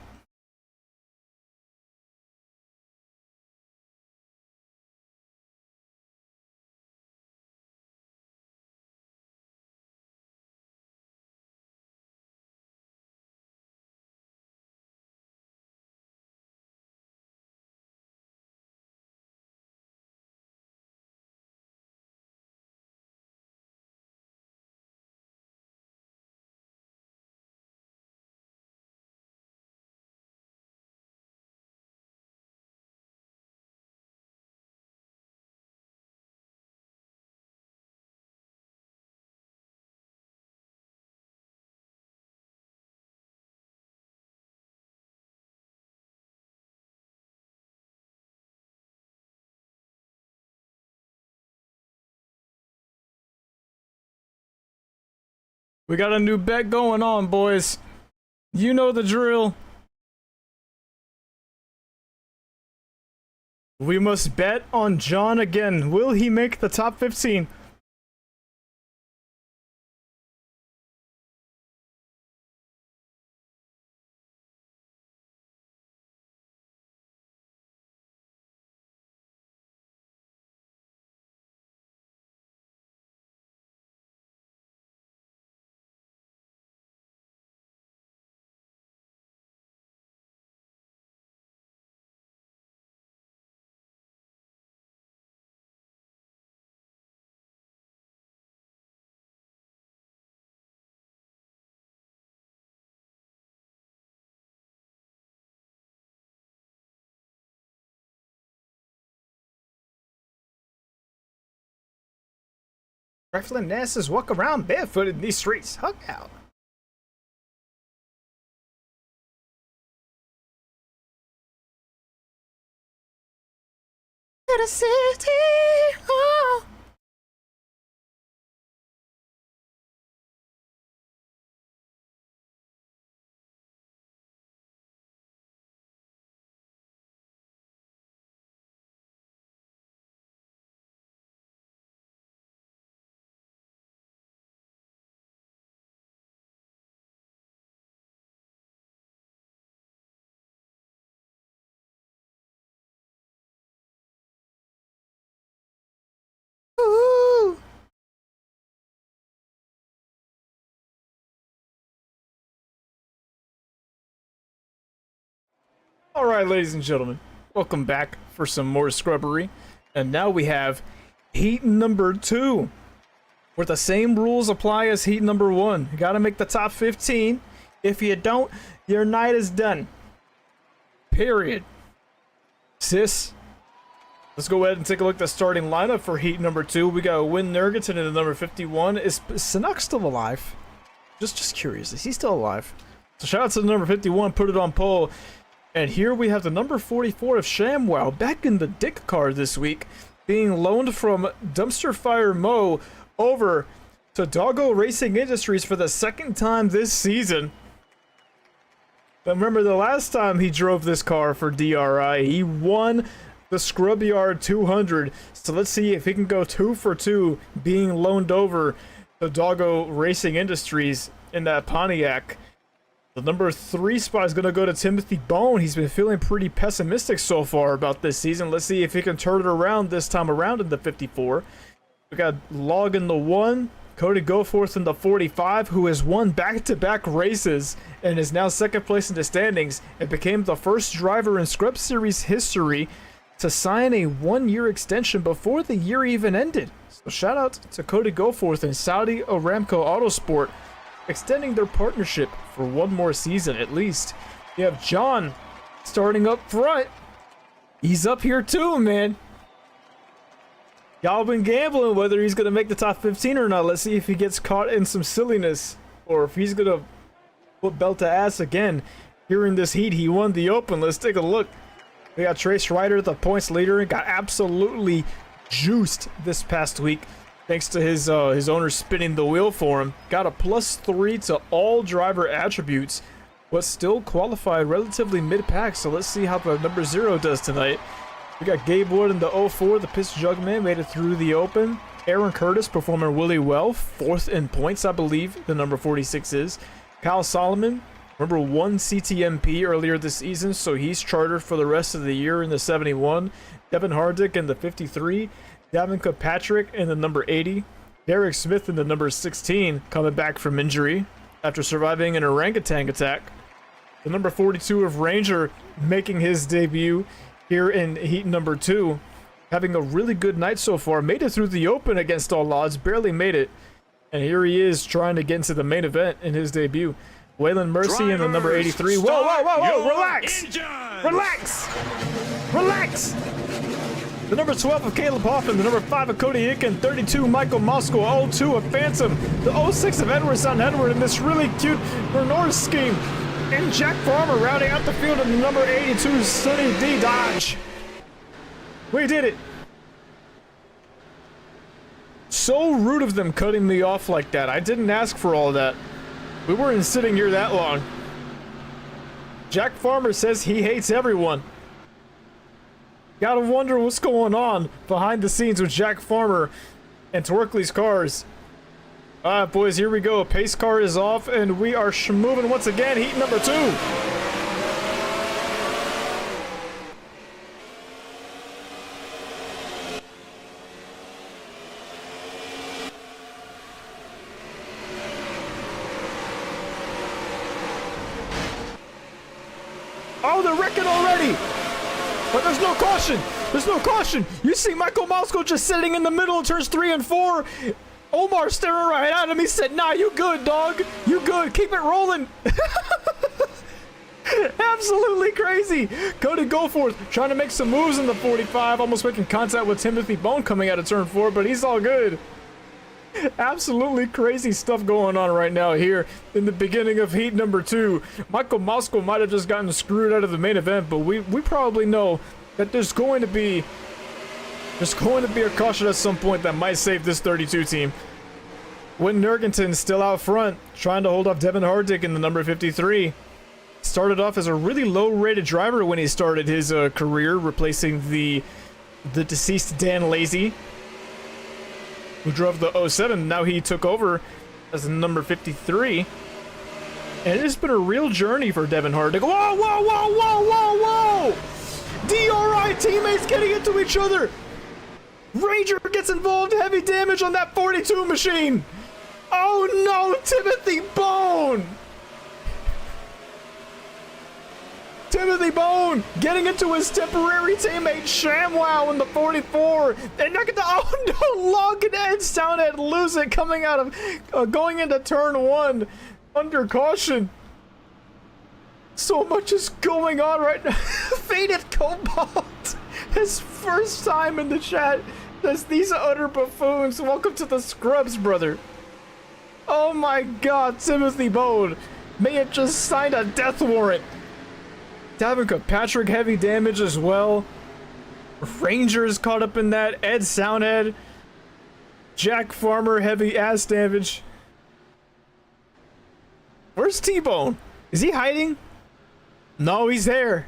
We got a new bet going on, boys. You know the drill. We must bet on John again. Will he make the top 15? Trifling asses walk around barefoot in these streets. Hug out. To the city. Oh. Ooh. All right, ladies and gentlemen, welcome back for some more scrubbery. And now we have heat number 2, where the same rules apply as heat number 1. You gotta make the top 15. If you don't, your night is done. Period. Sis. Let's go ahead and take a look at the starting lineup for heat number 2. We got Win Nurgaton in the number 51. Is Sanuk still alive? Just curious. Is he still alive? So shout out to the number 51. Put it on poll. And here we have the number 44 of ShamWow back in the dick car this week, being loaned from Dumpster Fire Mo over to Doggo Racing Industries for the second time this season. But remember, the last time he drove this car for DRI, he won the Scrubyard 200. So let's see if he can go 2 for 2 being loaned over to Doggo Racing Industries in that Pontiac. The number 3 spot is going to go to Timothy Bone. He's been feeling pretty pessimistic so far about this season. Let's see if he can turn it around this time around in the 54. We got Log in the 1, Cody Goforth in the 45, who has won back-to-back races and is now second place in the standings and became the first driver in Scrub Series history to sign a 1-year extension before the year even ended. So shout out to Cody Goforth and Saudi Aramco Autosport, extending their partnership for one more season at least. You have John starting up front. He's up here too, man. Y'all been gambling whether he's gonna make the top 15 or not. Let's see if he gets caught in some silliness or if he's gonna put belt to ass again here in this heat. He won the open. Let's take a look. We got Trace Ryder, the points leader, and got absolutely juiced this past week thanks to his owner spinning the wheel for him. Got a +3 to all driver attributes, but still qualified relatively mid-pack. So let's see how the number 0 does tonight. We got Gabe Wood in the 04, the Piss Jug Man, made it through the open. Aaron Curtis performing really well, 4th in points, I believe the number 46 is. Kyle Solomon, remember, won CTMP earlier this season, so he's chartered for the rest of the year in the 71. Devin Hardick in the 53. Davin Patrick in the number 80. Derek Smith in the number 16, coming back from injury after surviving an orangutan attack. The number 42 of Ranger making his debut here in heat number 2. Having a really good night so far. Made it through the open against all odds. Barely made it. And here he is trying to get into the main event in his debut. Waylon Mercy in the number 83. Whoa, whoa, whoa, whoa! Relax! Relax! Relax! The number 12 of Caleb Hoffman. The number 5 of Cody Aiken. 32 Michael Mosko. 02 of Phantom. The 06 of Edward Son Edward in this really cute Bernard scheme. And Jack Farmer rounding out the field in the number 82 Sonny D. Dodge. We did it. So rude of them cutting me off like that. I didn't ask for all that. We weren't sitting here that long. Jack Farmer says he hates everyone. Gotta wonder what's going on behind the scenes with Jack Farmer and Twerkley's cars. Alright, boys, here we go. Pace car is off, and we are moving once again. Heat number 2. Oh, they're wrecking already! But there's no caution! There's no caution! You see Michael Mosko just sitting in the middle of turns 3 and 4. Omar staring right at him. He said, nah, you good, dog. You good. Keep it rolling. Absolutely crazy. Cody Goforth trying to make some moves in the 45. Almost making contact with Timothy Bone coming out of turn 4, but he's all good. Absolutely crazy stuff going on right now here in the beginning of heat number 2. Michael Mosko might have just gotten screwed out of the main event, but we probably know that there's going to be a caution at some point that might save this 32 team. Wynn Nergenton still out front, trying to hold off Devin Hardick in the number 53. Started off as a really low-rated driver when he started his career, replacing the deceased Dan Lazy, who drove the 07. Now he took over as the number 53. And it's been a real journey for Devin Hardick. Whoa, whoa, whoa, whoa, whoa, whoa! DRI teammates getting into each other! Ranger gets involved, heavy damage on that 42 machine! Oh no, Timothy Bone! Timothy Bone getting into his temporary teammate ShamWow in the 44. They're not gonna, oh no, Log and Ed Soundhead lose it coming out of, going into turn 1 under caution. So much is going on right now. Faded Cobalt, his first time in the chat, says these utter buffoons. Welcome to the Scrubs, brother. Oh my god, Timothy Bone may have just signed a death warrant. Davin Patrick heavy damage as well. Rangers caught up in that. Ed Soundhead. Jack Farmer heavy ass damage. Where's T-Bone? Is he hiding? No, he's there.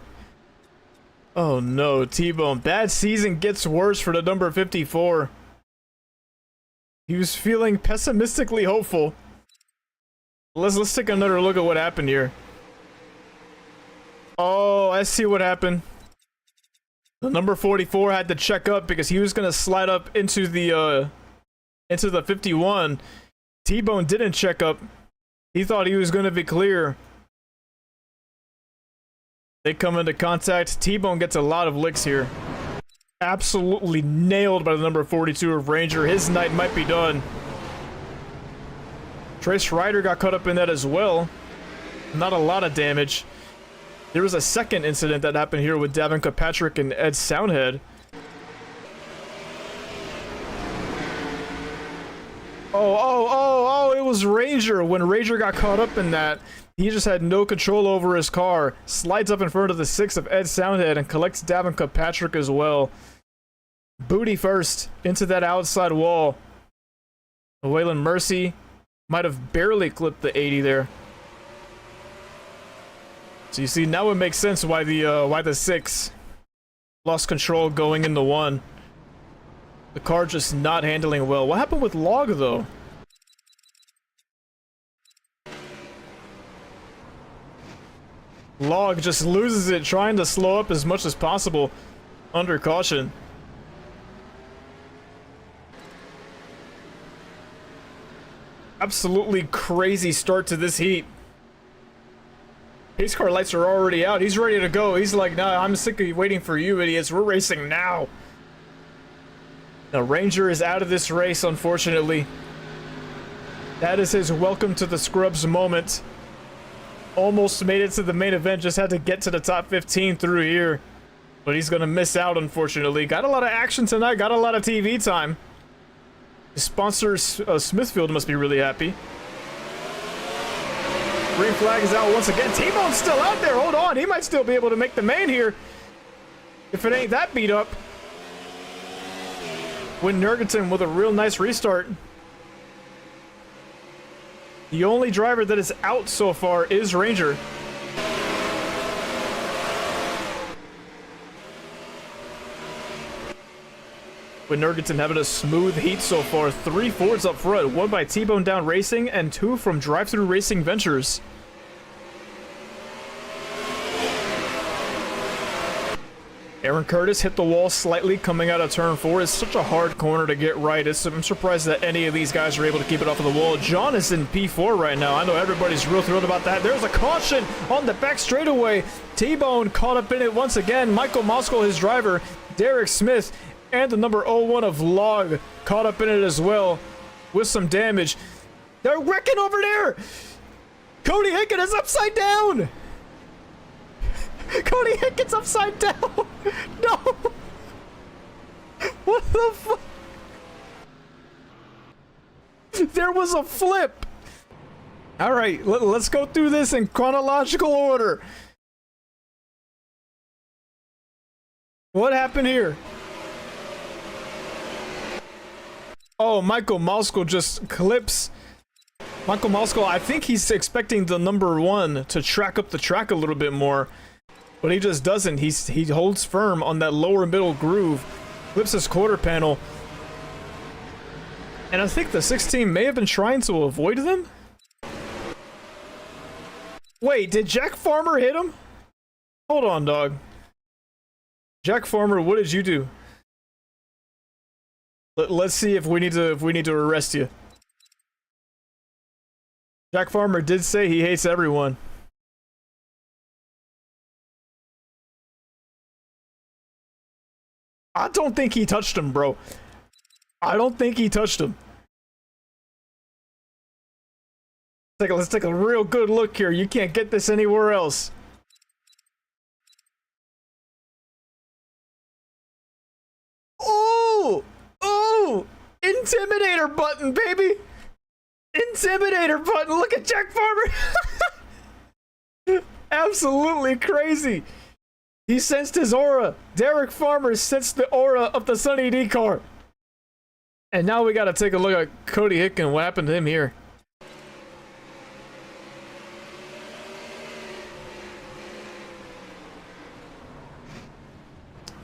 Oh no, T-Bone. Bad season gets worse for the number 54. He was feeling pessimistically hopeful. Let's take another look at what happened here. Oh, I see what happened. The number 44 had to check up because he was gonna slide up into the 51. T-Bone didn't check up. He thought he was gonna be clear. They come into contact. T-Bone gets a lot of licks here. Absolutely nailed by the number 42 of Ranger. His night might be done. Trace Ryder got caught up in that as well. Not a lot of damage. There was a second incident that happened here with Davin Patrick and Ed Soundhead. Oh, it was Ranger. When Ranger got caught up in that, he just had no control over his car. Slides up in front of the 6 of Ed Soundhead and collects Davin Patrick as well. Booty first into that outside wall. Waylon Mercy might have barely clipped the 80 there. So you see, now it makes sense why the 6 lost control going into 1. The car just not handling well. What happened with Log, though? Log just loses it trying to slow up as much as possible under caution. Absolutely crazy start to this heat. Pace car lights are already out. He's ready to go. He's like, nah, I'm sick of waiting for you idiots. We're racing now. The Ranger is out of this race, unfortunately. That is his welcome to the Scrubs moment. Almost made it to the main event, just had to get to the top 15 through here. But he's gonna miss out, unfortunately. Got a lot of action tonight, got a lot of TV time. His sponsor, Smithfield, must be really happy. Green flag is out once again. T-Bone's still out there, hold on. He might still be able to make the main here. If it ain't that beat up. Win Nurgaton with a real nice restart. The only driver that is out so far is Ranger. With Nurgaton having a smooth heat so far. 3 Fords up front, 1 by T-Bone Down Racing and 2 from Drive-Thru Racing Ventures. Aaron Curtis hit the wall slightly coming out of turn 4. It's such a hard corner to get right. I'm surprised that any of these guys are able to keep it off of the wall. John is in P4 right now. I know everybody's real thrilled about that. There's a caution on the back straightaway. T-Bone caught up in it once again. Michael Moskal, his driver, Derek Smith, and the number 01 of Log caught up in it as well with some damage. They're wrecking over there. Cody Hicken is upside down. Cody Hicken's upside down. No. What the fuck? There was a flip. All right, let's go through this in chronological order. What happened here? Oh, Michael Moskal just clips. Michael Moskal, I think he's expecting the number 1 to track up the track a little bit more. But he just doesn't. He holds firm on that lower middle groove. Clips his quarter panel. And I think the 16 may have been trying to avoid them. Wait, did Jack Farmer hit him? Hold on, dog. Jack Farmer, what did you do? Let's see if we need to arrest you. Jack Farmer did say he hates everyone. I don't think he touched him, bro. I don't think he touched him. Let's take a real good look here. You can't get this anywhere else. Ooh! Ooh! Intimidator button, baby! Intimidator button! Look at Jack Farmer! Absolutely crazy! He sensed his aura. Derek Farmer sensed the aura of the Sunny D car. And now we gotta take a look at Cody Hicken. What happened to him here?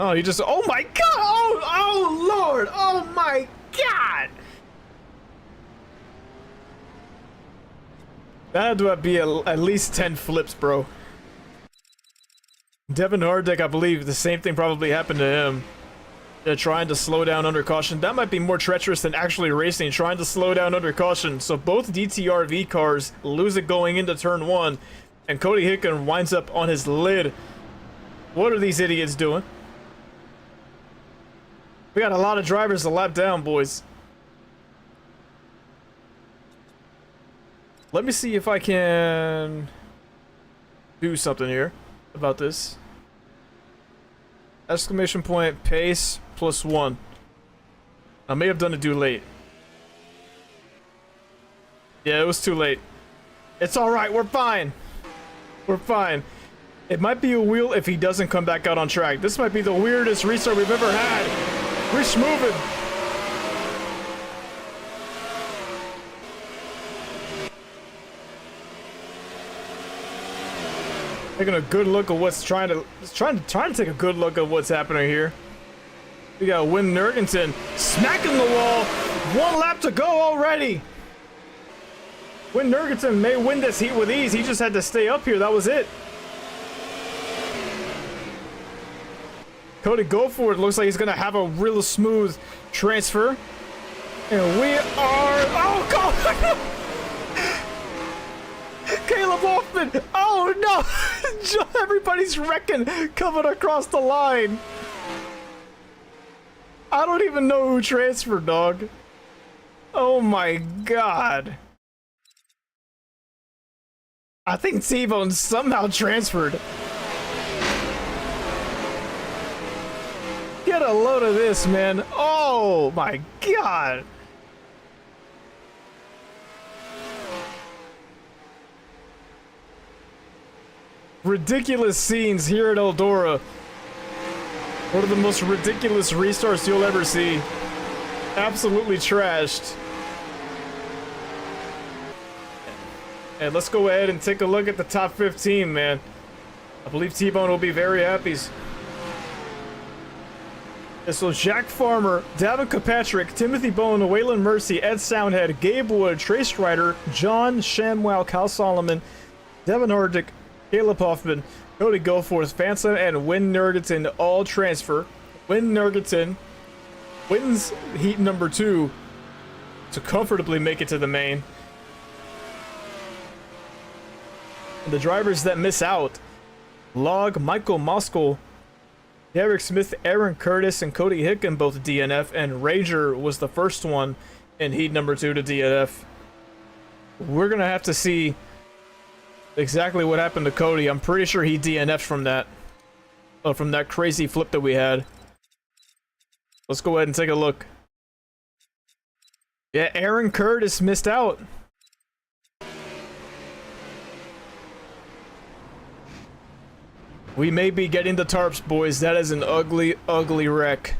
Oh, he just... Oh my god! Oh lord! Oh my god! That had to be at least 10 flips, bro. Devin Hardick, I believe the same thing probably happened to him. They're trying to slow down under caution. That might be more treacherous than actually racing, trying to slow down under caution. So both DTRV cars lose it going into turn 1. And Cody Hicken winds up on his lid. What are these idiots doing? We got a lot of drivers to lap down, boys. Let me see if I can do something here about this. Exclamation point pace +1. I may have done it too late. Yeah, it was too late. It's alright, we're fine. We're fine. It might be a wheel if he doesn't come back out on track. This might be the weirdest restart we've ever had. We're moving. Taking a good look at what's trying to take a good look at what's happening here. We got Win Nurgensen smacking the wall. 1 lap to go already. Win Nurgensen may win this heat with ease. He just had to stay up here. That was it. Cody Goforth looks like he's gonna have a real smooth transfer. And we are, oh God! Caleb Hoffman, oh no! Everybody's wrecking coming across the line. I don't even know who transferred, dog. Oh my God. I think T-Bone somehow transferred. Get a load of this, man. Oh my God. Ridiculous scenes here at ELDORA. One of the most ridiculous restarts you'll ever see. Absolutely trashed. And let's go ahead and take a look at the top 15, man. I believe T-Bone will be very happy. And so Jack Farmer, Davin Kirkpatrick, Timothy Bone, Waylon Mercy, Ed Soundhead, Gabe Wood, Trace Ryder, John Shamwow, Kyle Solomon, Devin Hardick, Caleb Hoffman, Cody Goforth, Fansa, and Win Nurgensen all transfer. Win Nurgensen wins heat number 2 to comfortably make it to the main. And the drivers that miss out: Log, Michael Moskal, Derek Smith, Aaron Curtis, and Cody Hicken both DNF, and Ranger was the first one in heat number 2 to DNF. We're gonna have to see exactly what happened to Cody. I'm pretty sure he DNF'd from that. From that crazy flip that we had. Let's go ahead and take a look. Yeah, Aaron Curtis missed out. We may be getting the tarps, boys. That is an ugly, ugly wreck.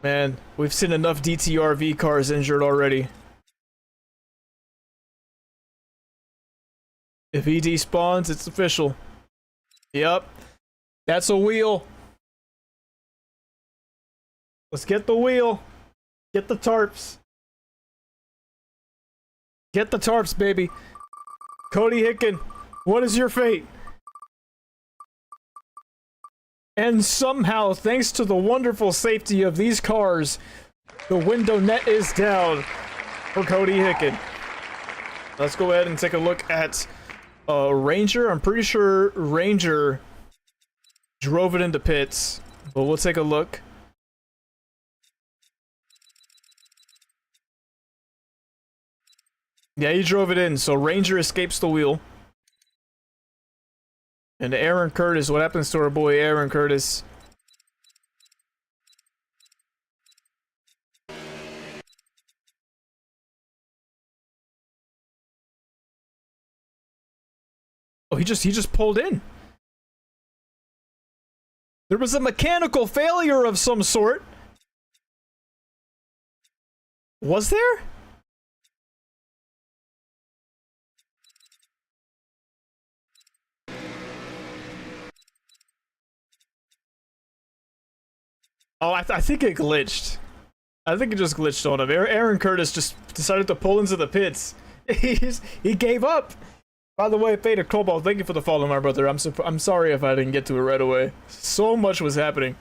Man, we've seen enough DTRV cars injured already. If he despawns, it's official. Yep. That's a wheel. Let's get the wheel. Get the tarps. Get the tarps, baby. Cody Hicken, what is your fate? And somehow, thanks to the wonderful safety of these cars, the window net is down for Cody Hicken. Let's go ahead and take a look at Ranger. I'm pretty sure Ranger drove it into pits, but we'll take a look. Yeah, he drove it in, so Ranger escapes the wheel. And Aaron Curtis, what happens to our boy Aaron Curtis? Oh, he just pulled in. There was a mechanical failure of some sort. Was there? Oh, I think it glitched. I think it just glitched on him. Aaron Curtis just decided to pull into the pits. He gave up. By the way, Faded Cobalt, thank you for the follow, my brother. I'm sorry if I didn't get to it right away. So much was happening.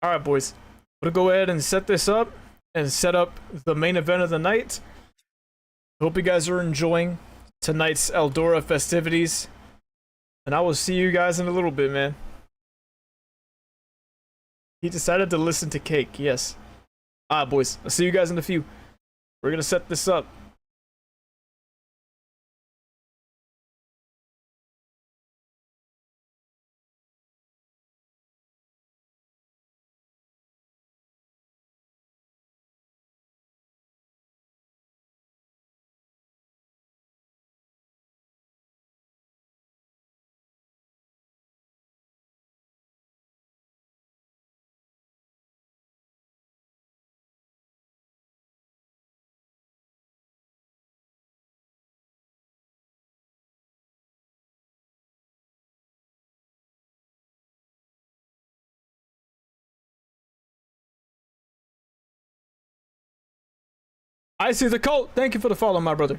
All right, boys. We'll go ahead and set this up and set up the main event of the night. Hope you guys are enjoying tonight's ELDORA festivities. And I will see you guys in a little bit, man. He decided to listen to Cake, yes. Alright, boys. I'll see you guys in a few. We're gonna set this up. I see the cult. Thank you for the follow, my brother.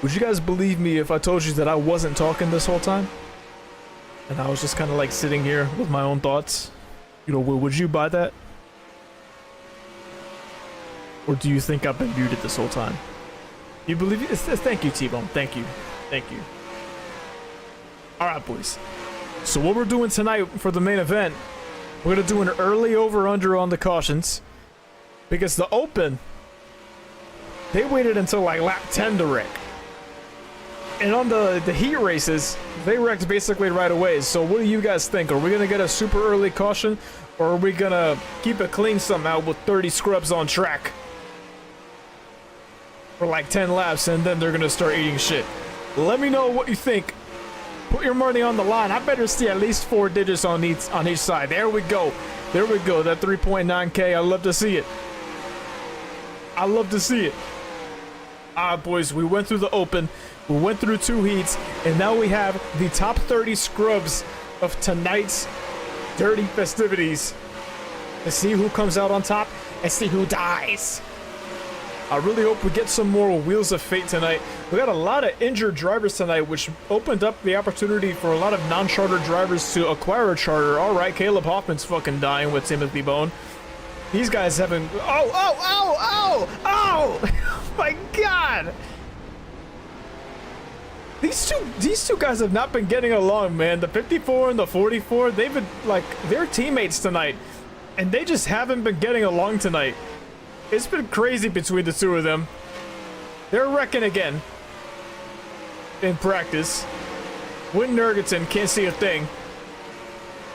Would you guys believe me if I told you that I wasn't talking this whole time? And I was just kind of like sitting here with my own thoughts? You know, would you buy that? Or do you think I've been muted this whole time? You believe it? Thank you, T-Bone. Thank you. Thank you. Alright, boys. So what we're doing tonight for the main event, we're going to do an early over-under on the cautions. Because the Open, they waited until like lap 10 to wreck. And on the heat races, they wrecked basically right away. So what do you guys think? Are we going to get a super early caution? Or are we going to keep it clean somehow with 30 scrubs on track? For like 10 laps and then they're going to start eating shit. Let me know what you think. Put your money on the line. I better see at least 4 digits on each side. There we go. There we go. That 3.9K. I love to see it. I love to see it. Boys, we went through the Open. We went through 2 heats, and now we have the top 30 scrubs of tonight's dirty festivities to see who comes out on top and see who dies. I really hope we get some more Wheels of Fate tonight. We got a lot of injured drivers tonight, which opened up the opportunity for a lot of non-charter drivers to acquire a charter. All right, Caleb Hoffman's fucking dying with Timothy Bone. These guys haven't... Oh! Oh my God! These two guys have not been getting along, man. The 54 and the 44, they've been like, they're teammates tonight, and they just haven't been getting along tonight. It's been crazy between the two of them. They're wrecking again in practice. Win Nergerton can't see a thing.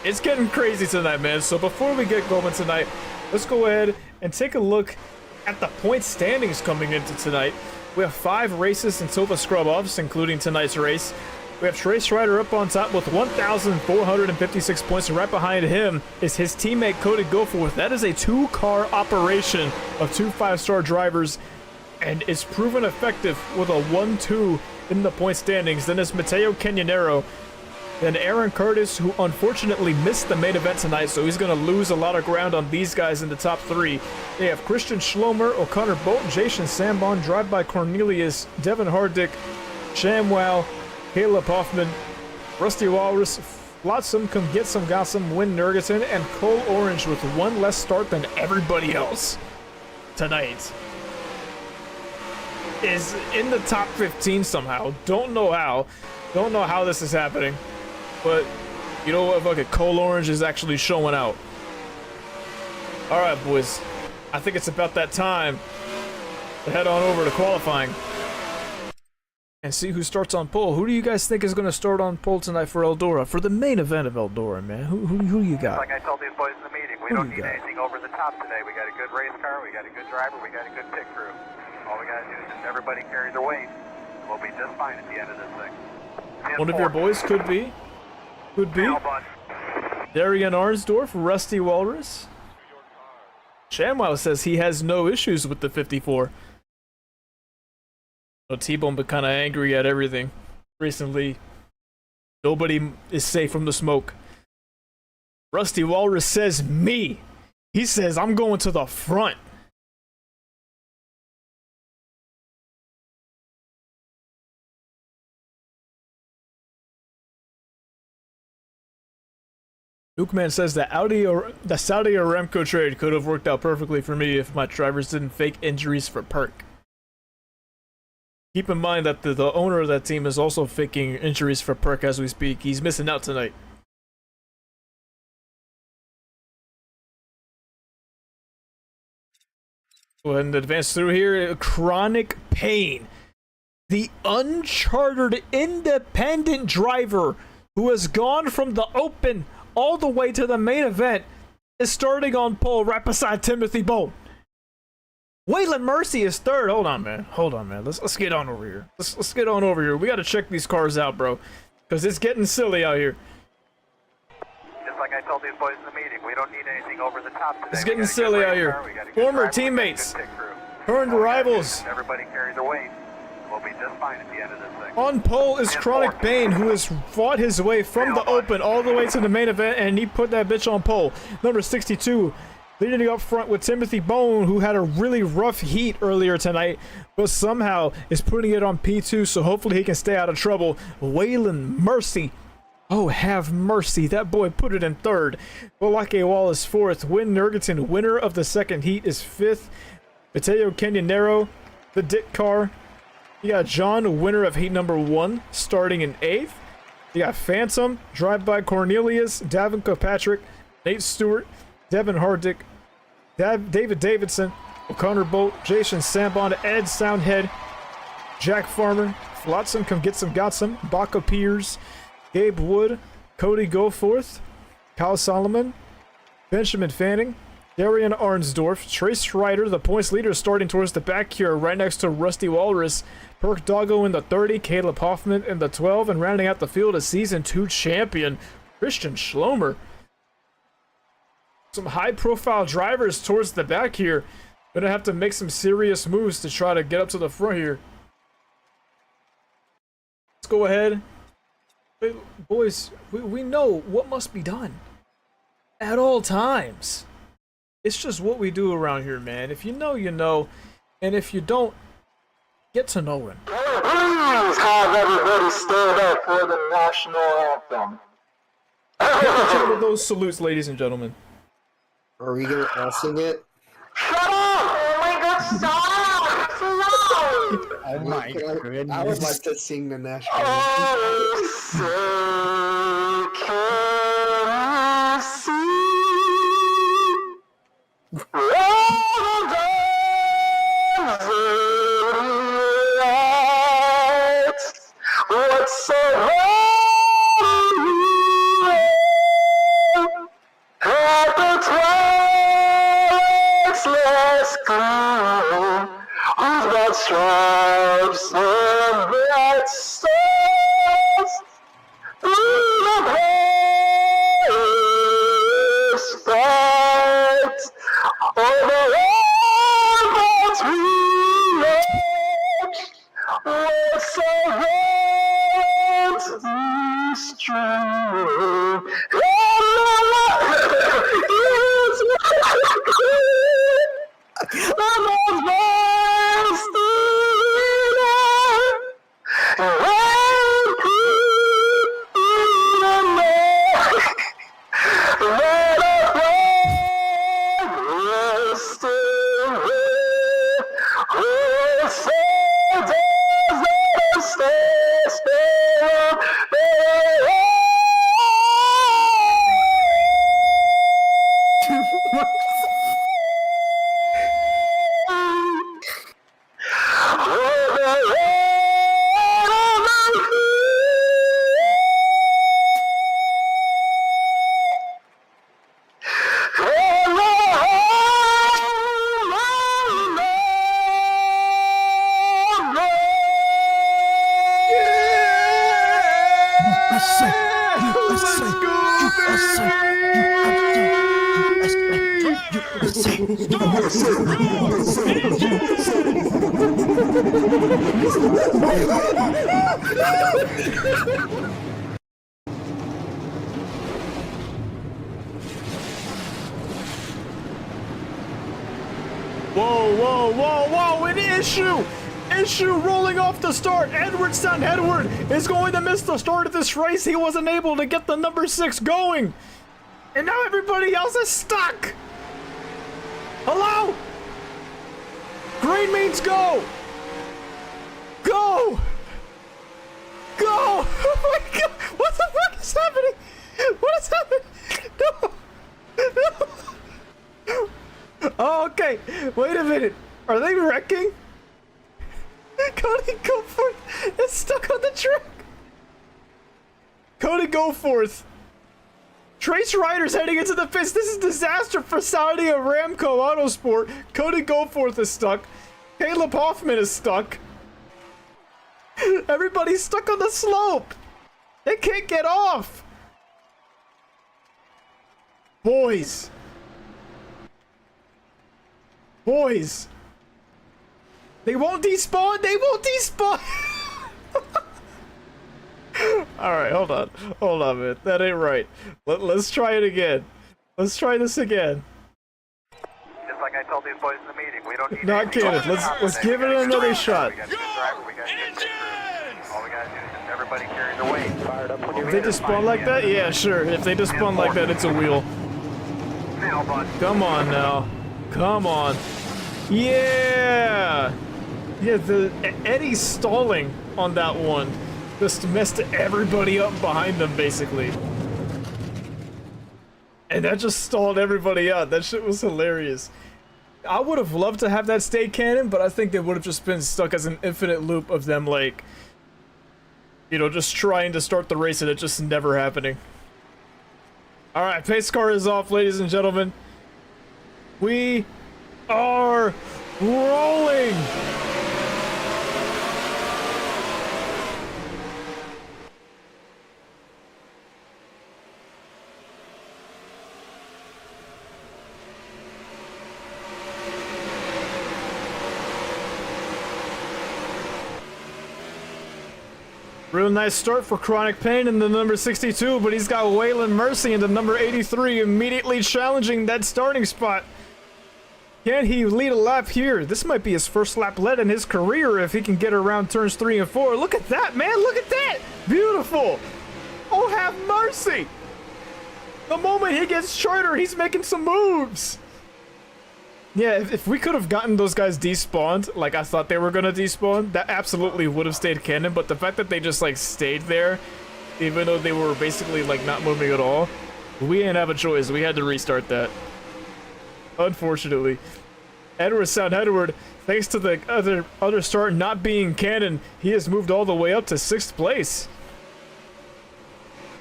It's getting crazy tonight, man. So before we get going tonight, let's go ahead and take a look at the point standings coming into tonight. We have 5 races until the scrub-offs, including tonight's race. We have Trace Ryder up on top with 1,456 points, and right behind him is his teammate Cody Goforth. That is a 2-car operation of 2 5-star drivers, and it's proven effective with a 1-2 in the point standings. Then it's Mateo Canyonero, then Aaron Curtis, who unfortunately missed the main event tonight, so he's going to lose a lot of ground on these guys in the top 3. They have Christian Schlomer, O'Connor Bolton, Jason Sambon, Drive by Cornelius, Devin Hardick, Shamwow, Caleb Hoffman, Rusty Walrus, Flotsam, Come Get Some, Got Some, Win Nergerton, and Cole Orange with 1 less start than everybody else tonight. Is in the top 15 somehow. Don't know how. Don't know how this is happening. But, you know what? Fuck it. Cole Orange is actually showing out. Alright, boys. I think it's about that time to head on over to qualifying and see who starts on pole. Who do you guys think is going to start on pole tonight for Eldora? For the main event of Eldora, man. Who you got? Like I told these boys in the meeting, we don't need anything over the top today. We got a good race car, we got a good driver, we got a good pit crew. All we got to do is just everybody carry their weight. We'll be just fine at the end of this thing. One of your boys could be. Could be. Darian Arnsdorf, Rusty Walrus. Shamwow says he has no issues with the 54. So T-Bone been kind of angry at everything recently. Nobody is safe from the smoke. Rusty Walrus says me. He says I'm going to the front. Nukeman says the Saudi Aramco trade could have worked out perfectly for me if my drivers didn't fake injuries for perk. Keep in mind that the owner of that team is also faking injuries for perk as we speak. He's missing out tonight. Go ahead and advance through here. Chronic Pain, the unchartered independent driver who has gone from the Open all the way to the main event, is starting on pole right beside Timothy Bone. Waylon Mercy is third. Hold on, man. Let's get on over here. Let's get on over here. We got to check these cars out, bro, because it's getting silly out here. Just like I told these boys in the meeting, we don't need anything over the top today. It's getting silly out here. Former teammates turned rivals. Everybody carry their weight. We'll be just fine at the end of this thing. On pole is Chronic Bane, who has fought his way from the Open all the way to the main event, and he put that bitch on pole. Number 62, Leading up front with Timothy Bone, who had a really rough heat earlier tonight, but somehow is putting it on P2, so hopefully he can stay out of trouble. Waylon Mercy. Oh, have mercy. That boy put it in third. Bolake Wall is fourth. Win Nergerton, winner of the second heat, is fifth. Mateo Canyonero, the Dick Car. You got John, winner of heat number 1, starting in 8th. You got Phantom, Drive-By Cornelius, Davin Kilpatrick, Nate Stewart, Devin Hardick, David Davidson, O'Connor Bolt, Jason Sambon, Ed Soundhead, Jack Farmer, Flotsam Come Get Some Got Some, Baca Piers, Gabe Wood, Cody Goforth, Kyle Solomon, Benjamin Fanning, Darian Arnsdorf, Trace Ryder, the points leader, starting towards the back here, right next to Rusty Walrus, Perk Doggo in the 30, Caleb Hoffman in the 12, and rounding out the field a Season 2 champion, Christian Schlomer. Some high-profile drivers towards the back here. Gonna have to make some serious moves to try to get up to the front here. Let's go ahead. Wait, boys, we know what must be done at all times. It's just what we do around here, man. If you know, you know. And if you don't, get to knowing. Please have everybody stand up for the national anthem. Get with those salutes, ladies and gentlemen. Are we gonna all sing it? Shut up! Only good song! Oh my goodness. I would like to sing the national anthem. Oh, say, can I see all the lights? What's so at the twilight's last gleam, with that stripes and that stars through the Paris fight, over all that we left, what's around this stream. Whoa, an issue! Issue rolling off the start. Edwardson Edward is going to miss the start of this race. He wasn't able to get the number 6 going. And now everybody else is stuck. Hello? Green means go. Go. Go. Oh my God. What the fuck is happening? What is happening? No. Oh, okay. Wait a minute. Are they wrecking? Cody Goforth is stuck on the track. Cody Goforth. Trace Ryder's heading into the pits. This is disaster for Saudi Aramco Autosport. Cody Goforth is stuck. Caleb Hoffman is stuck. Everybody's stuck on the slope. They can't get off. Boys. Boys. They won't despawn. They won't despawn. Alright, hold on. Hold on, man. That ain't right. Let's try it again. Let's try this again. told these boys in the meeting, we don't need Not anything kidding. over the top Let's today. give We it got a good another race car, shot. We got a good driver, we got a good pit crew. All we gotta do is just everybody carry the weight. If they just spawn like that, yeah, sure. If they just spawn like that, it's a wheel. Now, bud. Come on now. Come on. Yeah! Yeah, Eddie's stalling on that one. Just messed everybody up behind them, basically. And that just stalled everybody out. That shit was hilarious. I would have loved to have that stay canon, but I think they would have just been stuck as an infinite loop of them, like, you know, just trying to start the race and it just never happening. Alright, pace car is off, ladies and gentlemen. We are rolling! Real nice start for Chronic Pain in the number 62, but he's got Waylon Mercy in the number 83 immediately challenging that starting spot. Can he lead a lap here? This might be his first lap led in his career if he can get around turns 3 and 4. Look at that, man! Look at that! Beautiful! Oh, have mercy! The moment he gets shorter, he's making some moves! Yeah, if we could have gotten those guys despawned, like I thought they were gonna despawn, that absolutely would have stayed canon, but the fact that they just, like, stayed there, even though they were basically, like, not moving at all, we didn't have a choice. We had to restart that. Unfortunately. Edward Sound Edward, thanks to the other start not being canon, he has moved all the way up to 6th place.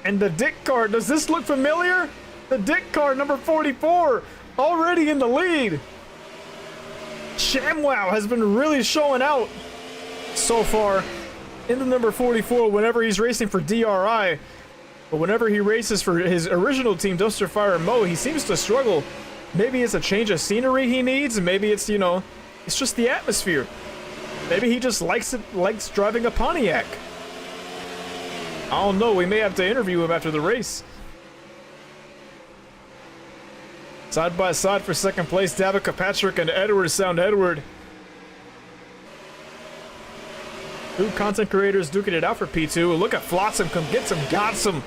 And the Dick car, does this look familiar? The Dick car, number 44, already in the lead. ShamWow has been really showing out so far in the number 44 whenever he's racing for DRI. But whenever he races for his original team, Dumpster Fire and Mo, he seems to struggle. Maybe it's a change of scenery he needs. Maybe it's, you know, it's just the atmosphere. Maybe he just likes driving a Pontiac. I don't know. We may have to interview him after the race. Side by side for second place, Davica Patrick and Edward Sound Edward. Two content creators duking it out for P2. Look at Flotsam come get some, got some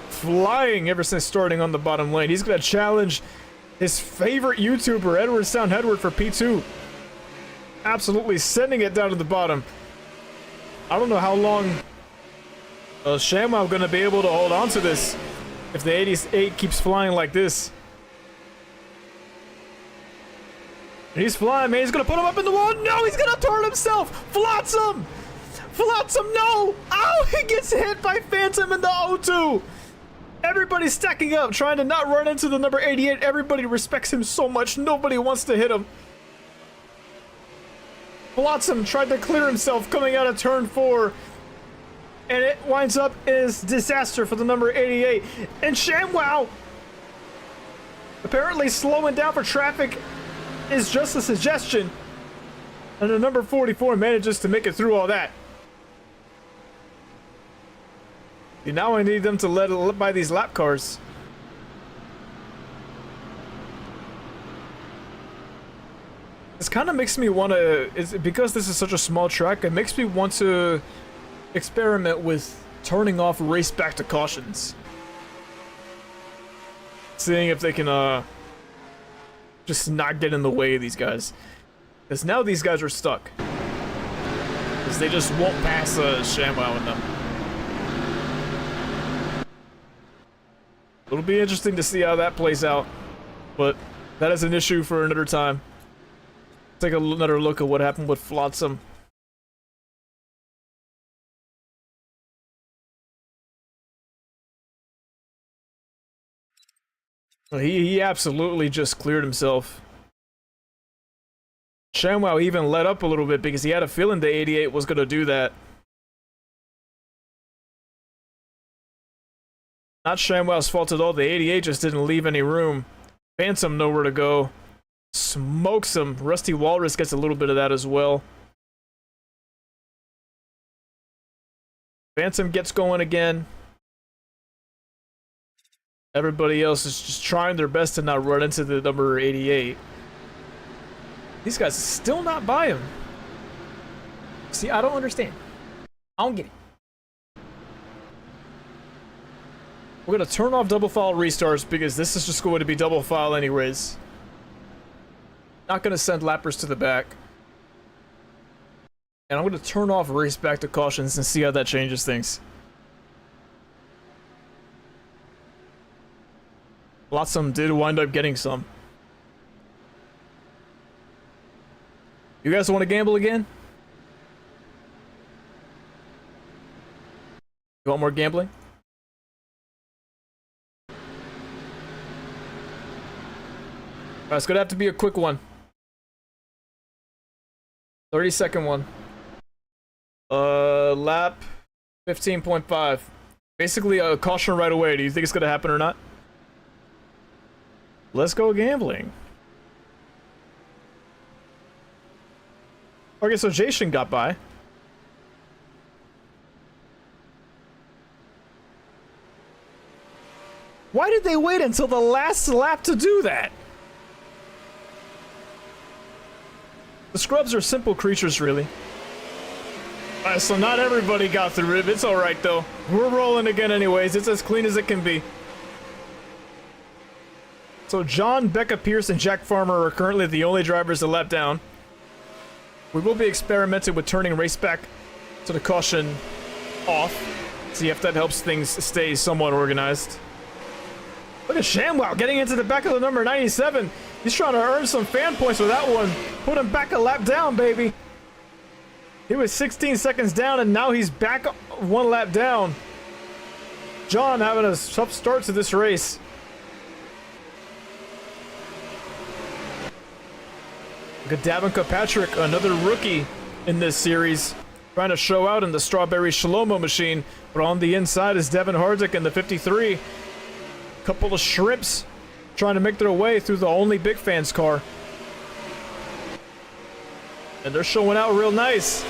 flying ever since starting on the bottom lane. He's gonna challenge his favorite YouTuber, Edward Sound Edward, for P2. Absolutely sending it down to the bottom. I don't know how long ShamWow gonna be able to hold on to this if the 88 keeps flying like this. He's flying, man. He's gonna put him up in the wall. No, he's gonna turn himself. Flotsam! Flotsam, no! Oh, he gets hit by Phantom in the O2. Everybody's stacking up, trying to not run into the number 88. Everybody respects him so much. Nobody wants to hit him. Flotsam tried to clear himself coming out of turn 4. And it winds up as disaster for the number 88. And ShamWow, apparently slowing down for traffic is just a suggestion, and the number 44 manages to make it through all that. See, now I need them to let by these lap cars. This kind of makes me want to, because this is such a small track, it makes me want to experiment with turning off race back to cautions. Seeing if they can just not get in the way of these guys. Because now these guys are stuck. Because they just won't pass ShamWow in them. It'll be interesting to see how that plays out. But that is an issue for another time. Take another look at what happened with Flotsam. He absolutely just cleared himself. ShamWow even let up a little bit because he had a feeling the 88 was going to do that. Not ShamWow's fault at all. The 88 just didn't leave any room. Phantom nowhere to go. Smokes him. Rusty Walrus gets a little bit of that as well. Phantom gets going again. Everybody else is just trying their best to not run into the number 88. These guys still not buy him. See, I don't understand. I don't get it. We're gonna turn off double file restarts because this is just going to be double file anyways. Not gonna send lappers to the back. And I'm gonna turn off race back to cautions and see how that changes things. Lots of them did wind up getting some. You guys want to gamble again? You want more gambling? Alright, it's gonna have to be a quick one. 30-second one. Lap 15.5. Basically a caution right away. Do you think it's gonna happen or not? Let's go gambling. Okay, so Jason got by. Why did they wait until the last lap to do that? The scrubs are simple creatures, really. Alright, so not everybody got through it. It's alright, though. We're rolling again anyways. It's as clean as it can be. So John, Becca Pierce, and Jack Farmer are currently the only drivers to lap down. We will be experimenting with turning race back to the caution off. See if that helps things stay somewhat organized. Look at ShamWow getting into the back of the number 97. He's trying to earn some fan points with that one. Put him back a lap down, baby. He was 16 seconds down, and now he's back one lap down. John having a tough start to this race. Look at Davinka Patrick, another rookie in this series, trying to show out in the Strawberry Shlomo machine. But on the inside is Devin Hardick in the 53. Couple of shrimps trying to make their way through the only Big Fans car. And they're showing out real nice.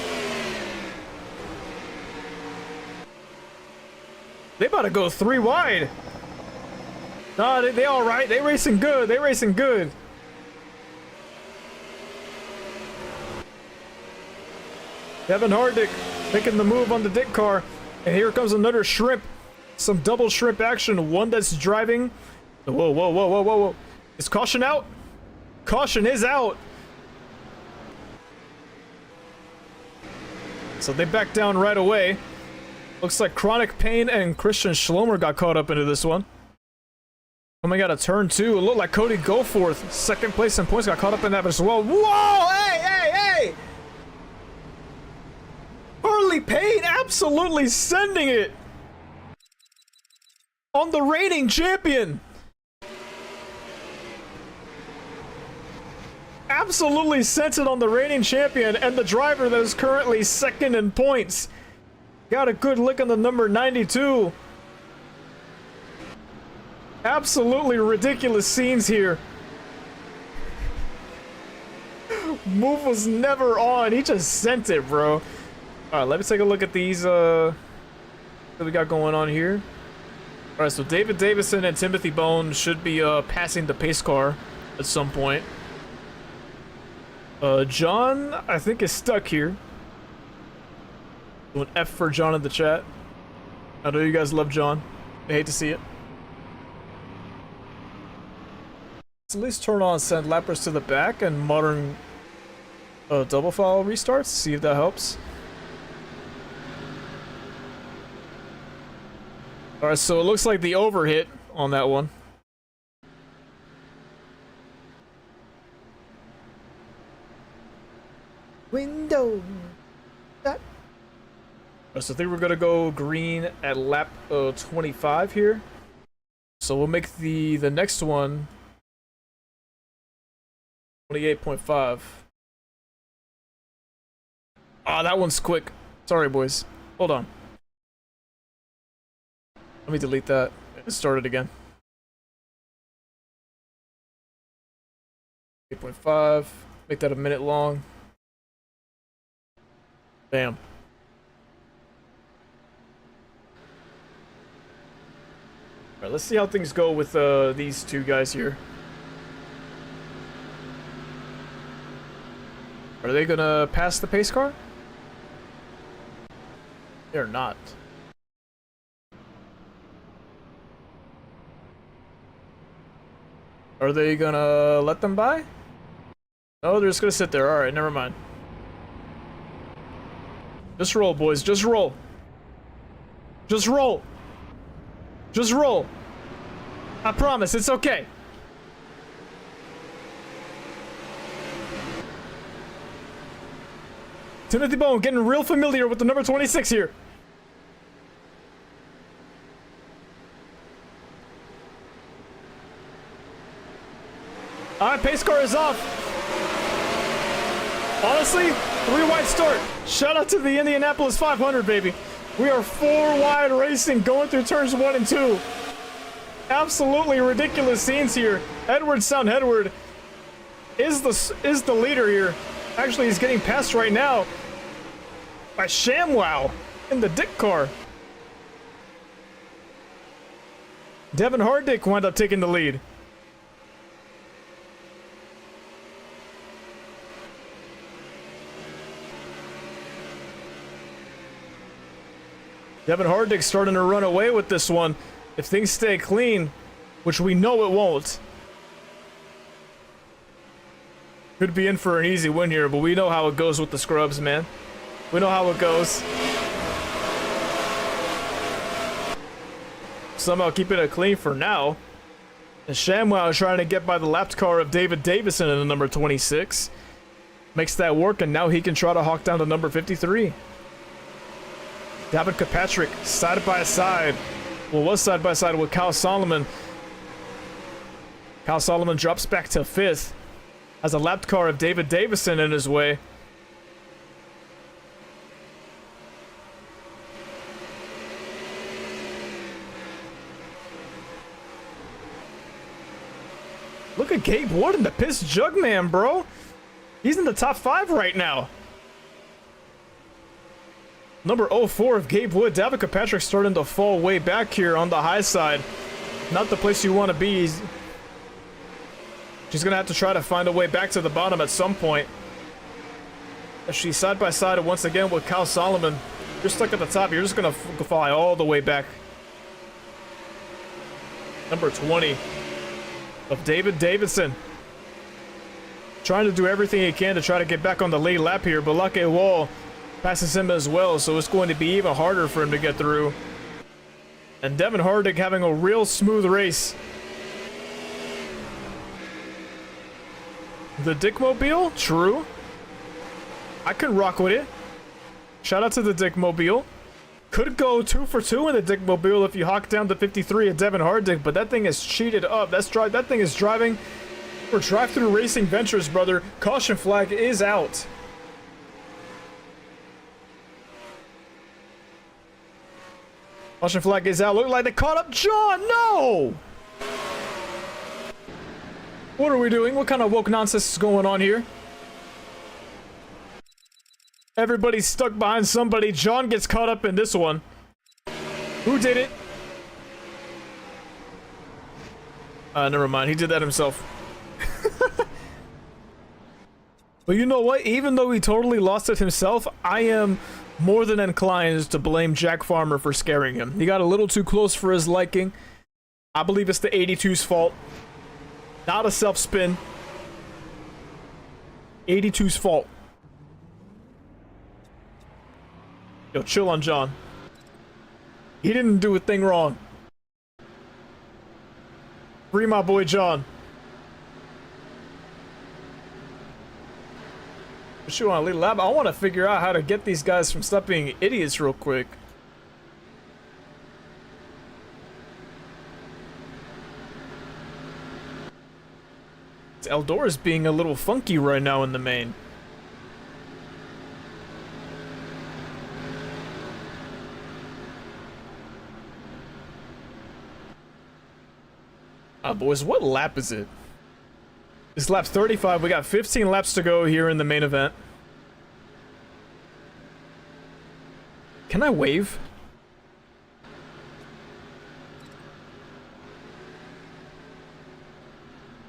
They about to go 3 wide. Nah, they all right. They racing good. They racing good. Devin Hardick making the move on the Dick car. And here comes another shrimp. Some double shrimp action. One that's driving. Whoa, whoa, whoa, whoa, whoa, whoa. Is caution out? Caution is out. So they back down right away. Looks like Chronic Pain and Christian Schlomer got caught up into this one. Coming out of turn 2. It looked like Cody Goforth, second place in points, got caught up in that as well. Whoa! Hey, hey, hey! Harley Payne absolutely sending it on the reigning champion. Absolutely sent it on the reigning champion and the driver that is currently second in points. Got a good look on the number 92. Absolutely ridiculous scenes here. Move was never on. He just sent it, bro. Alright, let me take a look at these that we got going on here. Alright, so David Davison and Timothy Bone should be passing the pace car at some point. John, I think, is stuck here. An F for John in the chat. I know you guys love John. I hate to see it. Let's at least turn on send lappers to the back and modern double file restarts. See if that helps. Alright, so it looks like the overhit on that one. Window. That. So I think we're gonna go green at lap 25 here. So we'll make the next one 28.5. Ah, that one's quick. Sorry, boys. Hold on. Let me delete that and start it again. 8.5. Make that a minute long. Bam. Alright, let's see how things go with these two guys here. Are they gonna pass the pace car? They're not. Are they gonna let them by? No, they're just gonna sit there. Alright, never mind. Just roll, boys. Just roll. Just roll. Just roll. I promise, it's okay. Timothy Bone getting real familiar with the number 26 here. Alright, pace car is off. Honestly, 3 wide start. Shout out to the Indianapolis 500, baby. We are 4 wide racing going through turns 1 and 2. Absolutely ridiculous scenes here. Edward Sound Edward is the leader here. Actually, he's getting passed right now by ShamWow in the Dick car. Devin Hardick wound up taking the lead. Devin Hardick starting to run away with this one. If things stay clean, which we know it won't, could be in for an easy win here, but we know how it goes with the scrubs, man. We know how it goes. Somehow keeping it clean for now. And ShamWow is trying to get by the lapped car of David Davison in the number 26. Makes that work, and now he can try to hawk down to number 53. David Kirkpatrick side by side. Well, was side by side with Kyle Solomon. Kyle Solomon drops back to 5th. Has a lapped car of David Davison in his way. Look at Gabe Wood in the piss jug, man, bro. He's in the top 5 right now. Number 04 of Gabe Wood. David Kirkpatrick starting to fall way back here on the high side. Not the place you want to be. She's going to have to try to find a way back to the bottom at some point. As she's side by side once again with Kyle Solomon. You're stuck at the top. You're just going to fly all the way back. Number 20 of David Davidson. Trying to do everything he can to try to get back on the lead lap here, but Lucky Wall passes him as well, so it's going to be even harder for him to get through. And Devin Hardick having a real smooth race. The Dickmobile? True. I can rock with it. Shout out to the Dickmobile. Could go 2 for 2 in the Dickmobile if you hawk down to 53 at Devin Hardick, but that thing is cheated up. That thing is driving for drive-through racing ventures, brother. Caution flag is out. Caution flag is out. Look like they caught up John. No! What are we doing? What kind of woke nonsense is going on here? Everybody's stuck behind somebody. John gets caught up in this one. Who did it? Never mind. He did that himself. But you know what? Even though he totally lost it himself, I am more than inclined to blame Jack Farmer for scaring him. He got a little too close for his liking. I believe it's the 82's fault. Not a self-spin. 82's fault. Yo, chill on John. He didn't do a thing wrong. Free my boy John. What you want to lead lab? I want to figure out how to get these guys from stop being idiots real quick. Eldora's being a little funky right now in the main. Boys, what lap is it? It's lap 35. We got 15 laps to go here in the main event. Can I wave?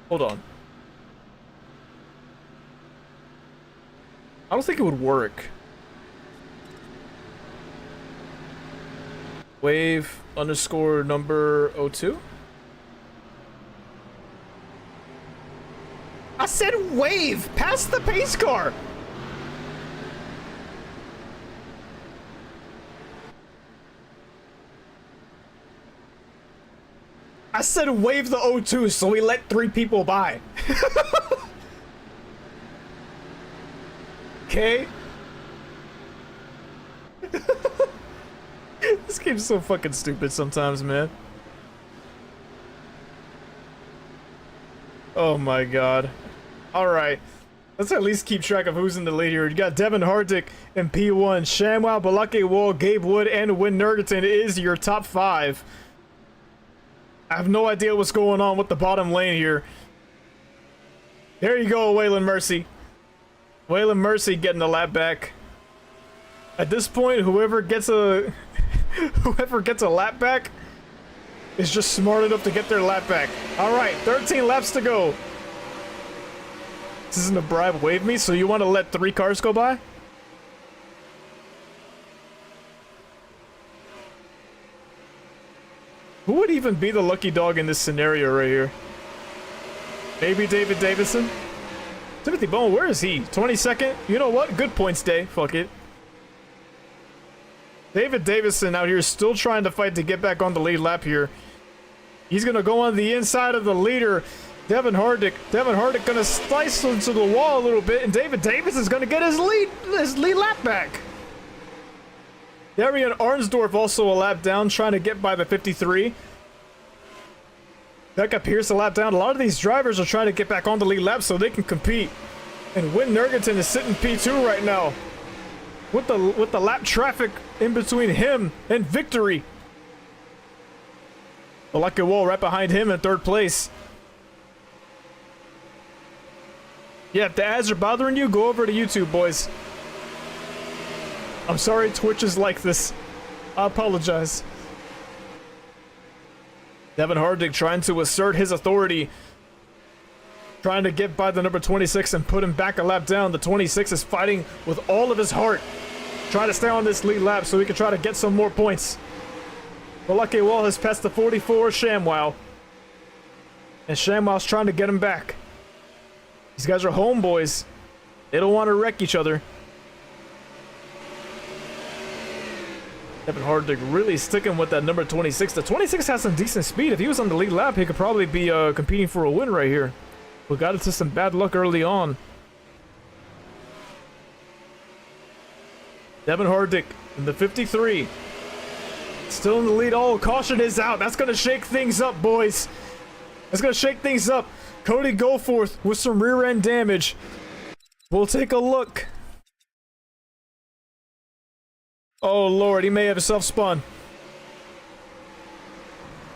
Hold on. I don't think it would work. Wave underscore number 02. I said wave past the pace car. I said wave the O2, so we let 3 people by. Okay. This game's so fucking stupid sometimes, man. Oh my god. Alright. Let's at least keep track of who's in the lead here. You got Devin Hardick in P1. Shamwow, Balake Wall, Gabe Wood, and Win Nergerton is your top 5. I have no idea what's going on with the bottom lane here. There you go, Waylon Mercy. Waylon Mercy getting the lap back. At this point, whoever gets a lap back is just smart enough to get their lap back. All right, 13 laps to go. This isn't a bribe, wave me, so you want to let 3 cars go by? Who would even be the lucky dog in this scenario right here? Maybe David Davison? Timothy Bone, where is he? 22nd? You know what? Good points day. Fuck it. David Davison out here still trying to fight to get back on the lead lap here. He's going to go on the inside of the leader, Devin Hardick. Devin Hardick going to slice into the wall a little bit, and David Davis is going to get his lead lap back. Darian Arnsdorf also a lap down, trying to get by the 53. Becca Pierce a lap down. A lot of these drivers are trying to get back on the lead lap so they can compete. And Win Nergerton is sitting P2 right now. With the lap traffic in between him and victory. Balake Wall right behind him in 3rd place. Yeah, if the ads are bothering you, go over to YouTube, boys. I'm sorry Twitch is like this. I apologize. Devin Hardick trying to assert his authority. Trying to get by the number 26 and put him back a lap down. The 26 is fighting with all of his heart. Trying to stay on this lead lap so he can try to get some more points. Balake Wall has passed the 44 ShamWow. And ShamWow's trying to get him back. These guys are homeboys. They don't want to wreck each other. Devin Hardick really sticking with that number 26. The 26 has some decent speed. If he was on the lead lap, he could probably be competing for a win right here. We got into some bad luck early on. Devin Hardick in the 53. Still in the lead. Oh, caution is out. That's going to shake things up, boys. That's going to shake things up. Cody Goforth with some rear end damage. We'll take a look. Oh, Lord, he may have self-spun.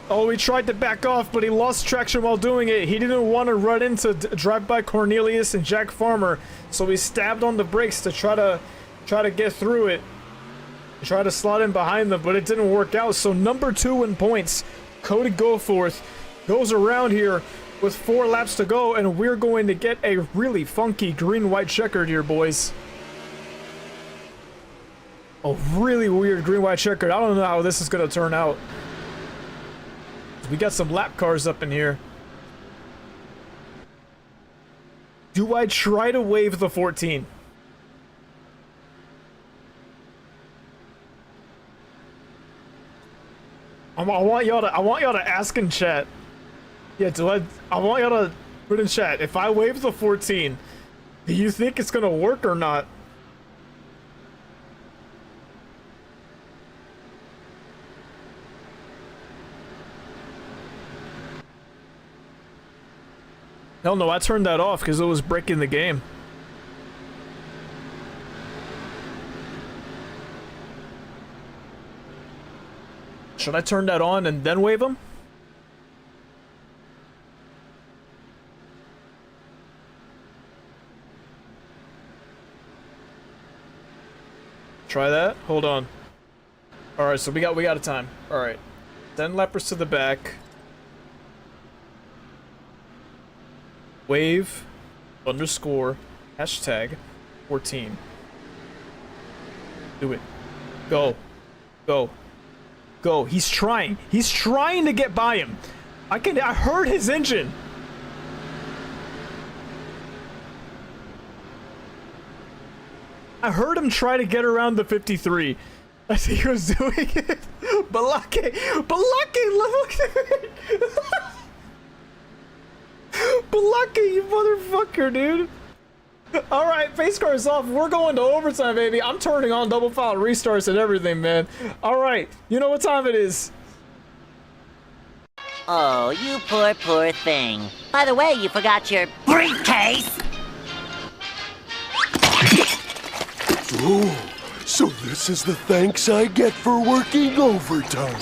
Oh, he tried to back off, but he lost traction while doing it. He didn't want to run into drive-by Cornelius and Jack Farmer, so he stabbed on the brakes to try to get through it. He tried to slot in behind them, but it didn't work out. So number 2 in points, Cody Goforth, goes around here with 4 laps to go, and we're going to get a really funky green-white checkered here, boys. A really weird green-white checkered. I don't know how this is going to turn out. We got some lap cars up in here. Do I try to wave the 14? I want y'all to ask in chat. Yeah, I want y'all to put in chat. If I wave the 14, do you think it's gonna work or not? Hell no, I turned that off because it was breaking the game. Should I turn that on and then wave them? Try that? Hold on. Alright, so we got a time. Alright. 10 lappers to the back. Wave underscore hashtag 14. Do it. Go. Go. Go. He's trying. He's trying to get by him. I heard his engine. I heard him try to get around the 53. I think he was doing it. Balake, look at me. Balake, you motherfucker, dude. All right, face car's off. We're going to overtime, baby. I'm turning on double file restarts and everything, man. All right, you know what time it is. Oh, you poor thing. By the way, you forgot your briefcase. Oh, so this is the thanks I get for working overtime.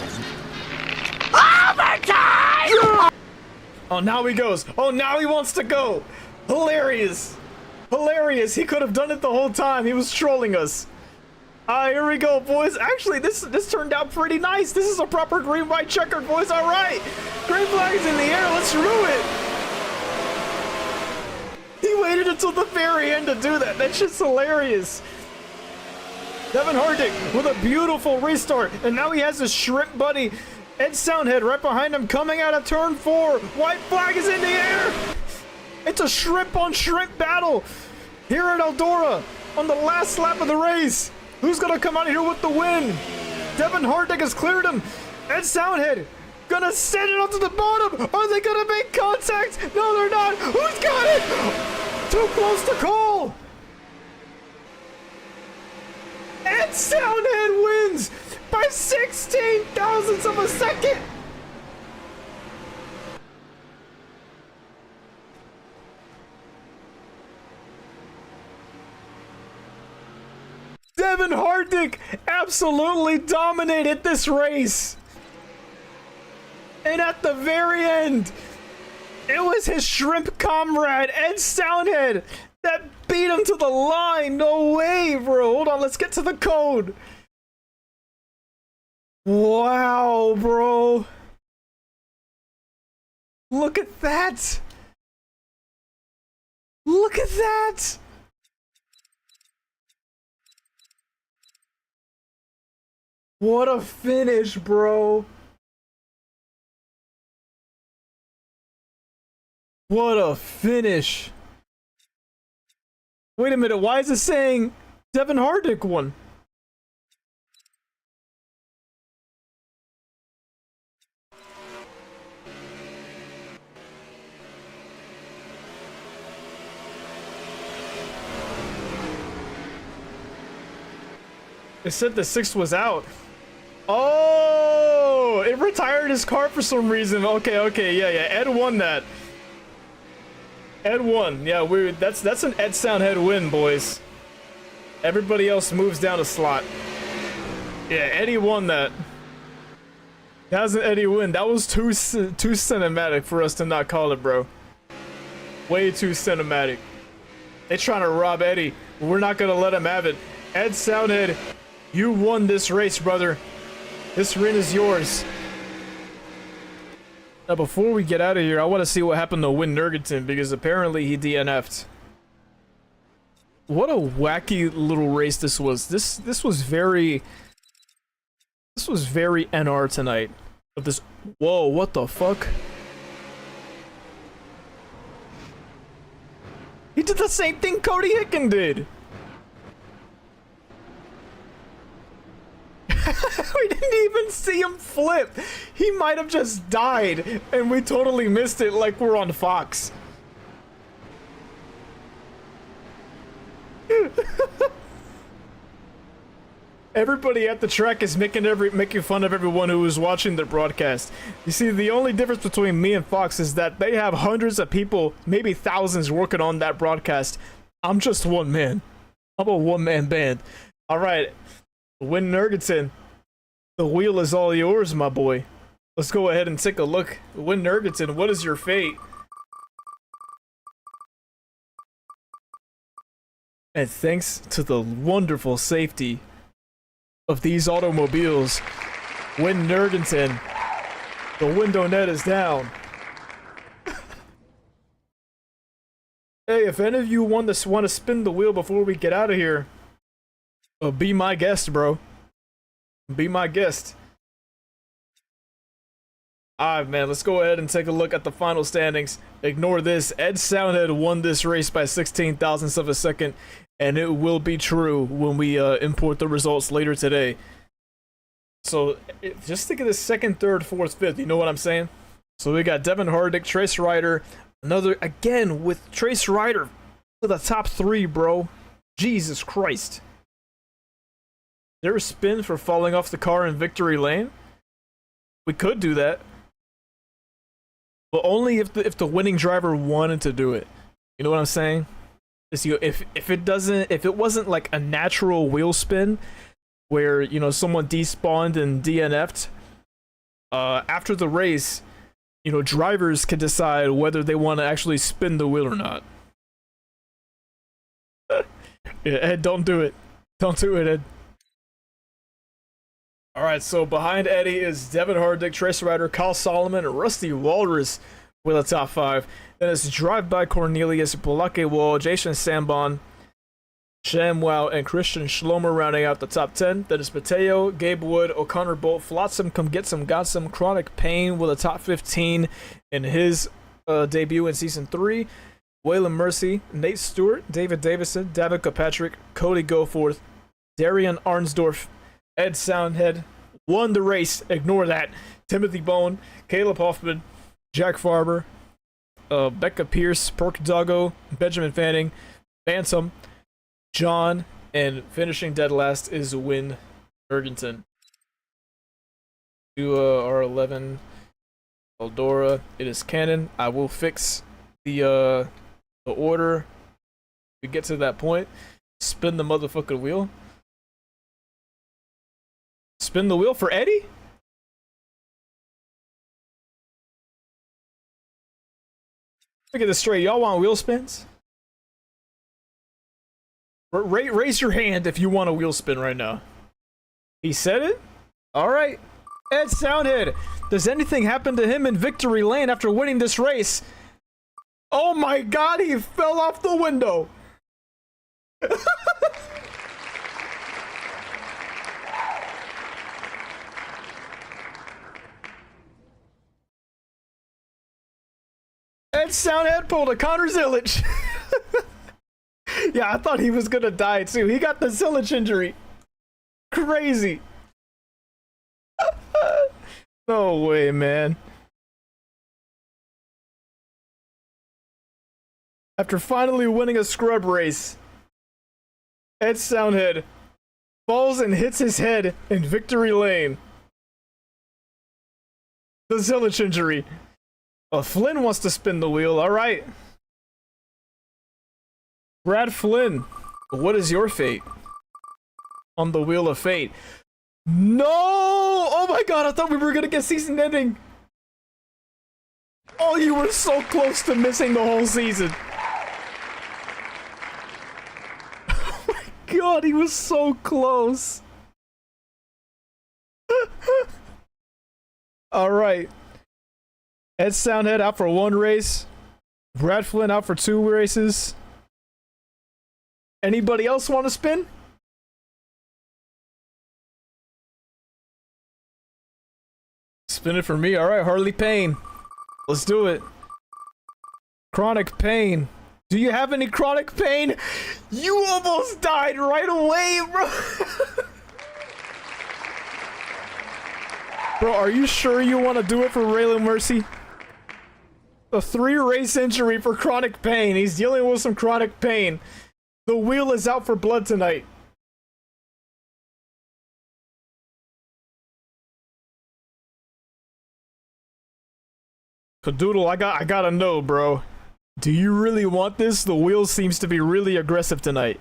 Overtime! Oh, now he goes. Oh, now he wants to go. Hilarious. Hilarious. He could have done it the whole time. He was trolling us. Here we go, boys. Actually, this turned out pretty nice. This is a proper green, white, checkered, boys. All right. Green flag's in the air. Let's do it. He waited until the very end to do that. That's just hilarious. Devin Hardick with a beautiful restart. And now he has his shrimp buddy, Ed Soundhead, right behind him, coming out of turn 4. White flag is in the air. It's a shrimp on shrimp battle here at Eldora on the last lap of the race. Who's gonna come out here with the win? Devin Hardick has cleared him. Ed Soundhead gonna send it onto the bottom. Are they gonna make contact? No, they're not. Who's got it? Too close to call. Ed Soundhead wins by 16 thousandths of a second. Devin Hardick absolutely dominated this race. And at the very end, it was his shrimp comrade, Ed Soundhead, that beat him to the line. No way, bro. Hold on, let's get to the code. Wow, bro. Look at that. Look at that. What a finish, bro. What a finish. Wait a minute, why is it saying Devin Hardick won? It said the 6th was out. Oh, it retired his car for some reason. Okay, yeah. Ed won that. Ed won. Yeah, that's an Ed Soundhead win, boys. Everybody else moves down a slot. Yeah, Eddie won that. That was an Eddie win. That was too cinematic for us to not call it, bro. Way too cinematic. They trying to rob Eddie. We're not gonna let him have it. Ed Soundhead, you won this race, brother. This ring is yours. Now, before we get out of here, I want to see what happened to Win Nurgaton, because apparently he DNF'd. What a wacky little race this was. This was very NR tonight. Of this, whoa, what the fuck? He did the same thing Cody Hicken did. We didn't even see him flip. He might have just died and we totally missed it, like we're on Fox. Everybody at the track is making fun of everyone who was watching the broadcast. You see, the only difference between me and Fox is that they have hundreds of people, maybe thousands, working on that broadcast. I'm just one man. I'm a one-man band. All right, Win Nurgaton, the wheel is all yours, my boy. Let's go ahead and take a look. Win Nurgaton, what is your fate? And thanks to the wonderful safety of these automobiles, Win Nurgaton, the window net is down. Hey, if any of you want to spin the wheel before we get out of here, be my guest, bro. Be my guest. Alright, man, let's go ahead and take a look at the final standings. Ignore this. Ed Soundhead won this race by 16 thousandths of a second, and it will be true when we import the results later today. So, just think of this second, third, fourth, fifth. You know what I'm saying? So we got Devin Hardick, Trace Ryder, another, again, with Trace Ryder with a top 3, bro. Jesus Christ. There a spin for falling off the car in victory lane? We could do that. But only if the winning driver wanted to do it. You know what I'm saying? If it wasn't like a natural wheel spin where, you know, someone despawned and DNF'd, after the race, you know, drivers can decide whether they want to actually spin the wheel or not. Yeah, Ed, don't do it. Don't do it, Ed. Alright, so behind Eddie is Devin Hardick, Trace Ryder, Kyle Solomon, and Rusty Walrus with a top 5. Then it's Drive By Cornelius, Balake Wall, Jason Sambon, ShamWow, and Christian Schlomer rounding out the top 10. Then it's Mateo, Gabe Wood, O'Connor Bolt, Flotsam, Come Get Some, Got Some, Chronic Pain with a top 15 in his debut in Season 3. Waylon Mercy, Nate Stewart, David Davison, Davica Patrick, Cody Goforth, Darian Arnsdorf, Ed Soundhead won the race. Ignore that. Timothy Bone, Caleb Hoffman, Jack Farber, Becca Pierce, Perk Doggo, Benjamin Fanning, Phantom, John, and finishing dead last is Win Ergenton. To R11 Eldora, it is canon. I will fix the order. We get to that point. Spin the motherfucking wheel. Spin the wheel for Eddie? Look at this straight. Y'all want wheel spins? Raise your hand if you want a wheel spin right now. He said it? Alright. Ed Soundhead. Does anything happen to him in victory lane after winning this race? Oh my god, he fell off the window. Ed Soundhead pulled a Connor Zillage. Yeah, I thought he was gonna die too. He got the Zillage injury. Crazy. No way, man. After finally winning a scrub race, Ed Soundhead falls and hits his head in victory lane. The Zillage injury. Oh, Flynn wants to spin the wheel. All right. Brad Flynn, what is your fate on the wheel of fate? No! Oh my god, I thought we were gonna get season ending. Oh, you were so close to missing the whole season. Oh my god, he was so close. All right. Ed Soundhead out for 1 race. Brad Flynn out for 2 races. Anybody else want to spin? Spin it for me. All right, Harley Payne. Let's do it. Chronic Pain. Do you have any chronic pain? You almost died right away, bro. Bro, are you sure you want to do it for Waylon Mercy? A 3-race injury for chronic pain. He's dealing with some chronic pain. The wheel is out for blood tonight. Cadoodle, I gotta know, bro. Do you really want this? The wheel seems to be really aggressive tonight.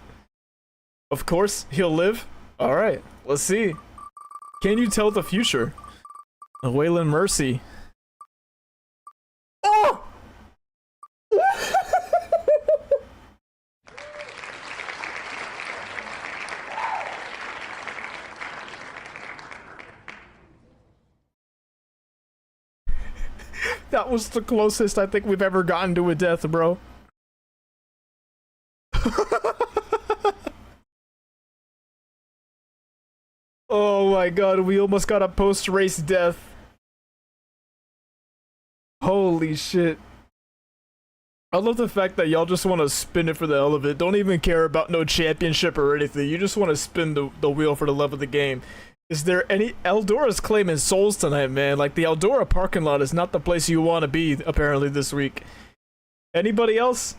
Of course, he'll live. Alright, let's see. Can you tell the future? Waylon Mercy. Oh! That was the closest I think we've ever gotten to a death, bro. Oh my god, we almost got a post-race death. Holy shit. I love the fact that y'all just want to spin it for the hell of it. Don't even care about no championship or anything. You just want to spin the wheel for the love of the game. Is there any... Eldora's claiming souls tonight, man. Like, the Eldora parking lot is not the place you want to be, apparently, this week. Anybody else?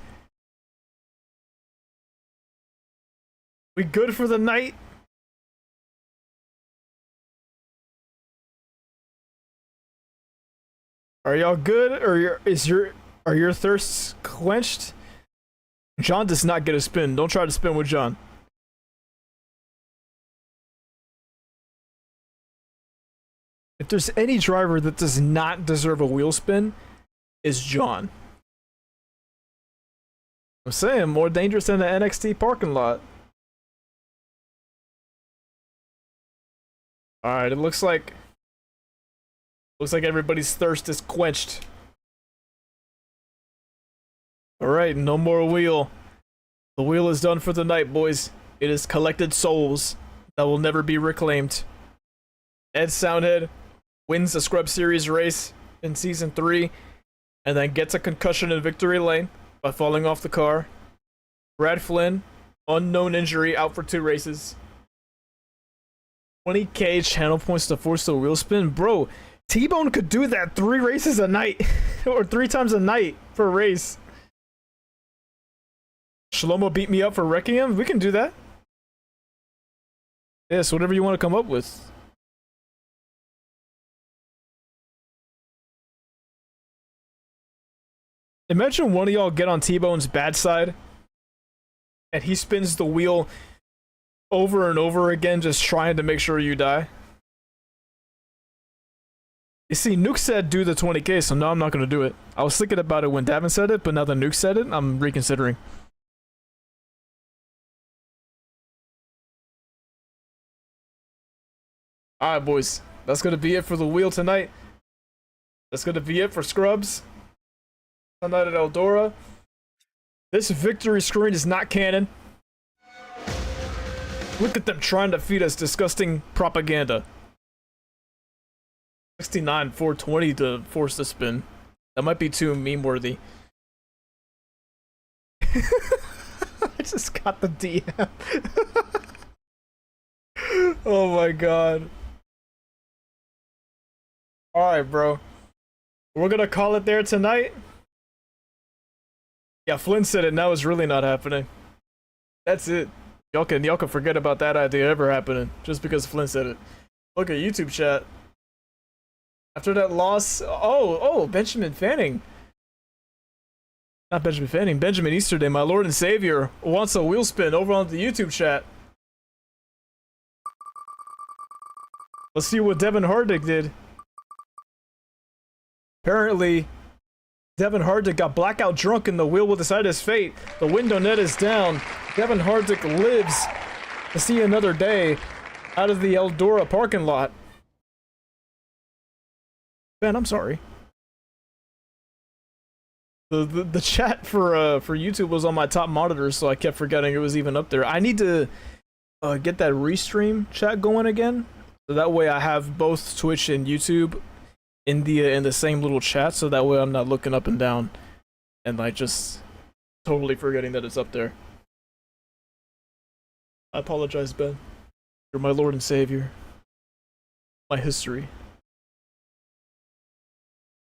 We good for the night? Are y'all good, or are your thirsts quenched? John does not get a spin. Don't try to spin with John. If there's any driver that does not deserve a wheel spin, is John. I'm saying more dangerous than the NXT parking lot. Alright, it looks like everybody's thirst is quenched. Alright, no more wheel. The wheel is done for the night, boys. It is collected souls that will never be reclaimed. Ed Soundhead wins the Scrub Series race in Season 3, and then gets a concussion in victory lane by falling off the car. Brad Flynn, unknown injury, out for 2 races. 20k channel points to force the wheel spin. Bro, T-Bone could do that 3 races a night, or 3 times a night for a race. Shlomo beat me up for wrecking him? We can do that. Yes, whatever you want to come up with. Imagine one of y'all get on T-Bone's bad side, and he spins the wheel over and over again, just trying to make sure you die. You see, Nuke said do the 20k, so now I'm not going to do it. I was thinking about it when Davin said it, but now that Nuke said it, I'm reconsidering. Alright, boys. That's going to be it for the wheel tonight. That's going to be it for Scrubs tonight at Eldora. This victory screen is not canon. Look at them trying to feed us disgusting propaganda. 69 420 to force the spin. That might be too meme worthy. I just got the DM. Oh my god. Alright, bro. We're gonna call it there tonight. Yeah, Flynn said it, now it's really not happening. That's it. Y'all can forget about that idea ever happening just because Flynn said it. Look at YouTube chat. After that loss, Benjamin Fanning. Not Benjamin Fanning, Benjamin Easterday, my Lord and Savior, wants a wheel spin over on the YouTube chat. Let's see what Devin Hardick did. Apparently, Devin Hardick got blackout drunk and the wheel will decide his fate. The window net is down. Devin Hardick lives to see another day out of the Eldora parking lot. Ben, I'm sorry. The chat for YouTube was on my top monitor, so I kept forgetting it was even up there. I need to get that restream chat going again, so that way I have both Twitch and YouTube in the same little chat, so that way I'm not looking up and down and like just totally forgetting that it's up there. I apologize, Ben. You're my Lord and Savior. My history.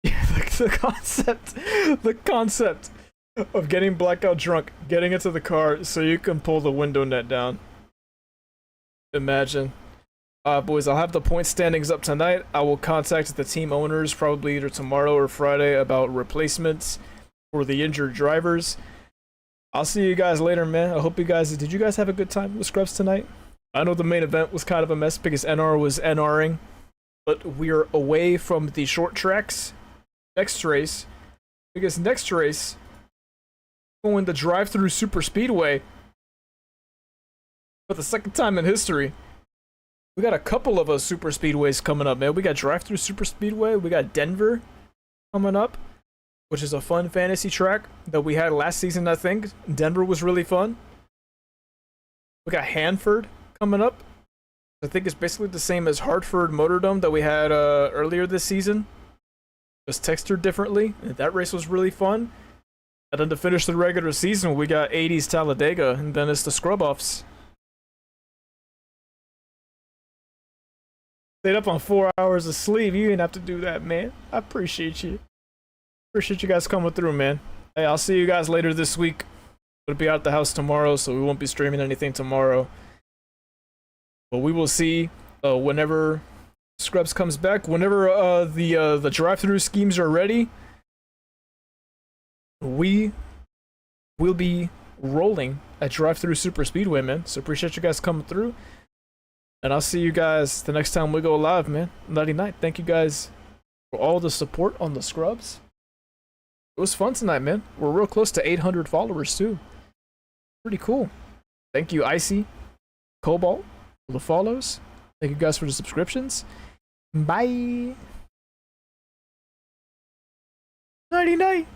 Yeah, the concept of getting blackout drunk, getting into the car so you can pull the window net down. Imagine. Boys, I'll have the point standings up tonight. I will contact the team owners probably either tomorrow or Friday about replacements for the injured drivers. I'll see you guys later, man. I hope you guys... Did you guys have a good time with Scrubs tonight? I know the main event was kind of a mess because NR was NRing, but we're away from the short tracks next race, because next race, going the drive-through super speedway for the second time in history. We got a couple of super speedways coming up, man. We got drive-through super speedway. We got Denver coming up, which is a fun fantasy track that we had last season, I think. Denver was really fun. We got Hanford coming up. I think it's basically the same as Hartford Motordrome that we had earlier this season. Just textured differently. And that race was really fun. And then to finish the regular season, we got 80s Talladega, and then it's the scrub-offs. Stayed up on 4 hours of sleep. You didn't have to do that, man. I appreciate you. Appreciate you guys coming through, man. Hey, I'll see you guys later this week. We'll be out at the house tomorrow, so we won't be streaming anything tomorrow. But we will see whenever Scrubs comes back. Whenever the drive-through schemes are ready, we will be rolling at drive-through super speedway, man. So appreciate you guys coming through, and I'll see you guys the next time we go live, man. Nighty night. Thank you guys for all the support on the Scrubs. It was fun tonight, man. We're real close to 800 followers too. Pretty cool. Thank you, Icy, Cobalt, for the follows. Thank you guys for the subscriptions. Bye. Nighty night.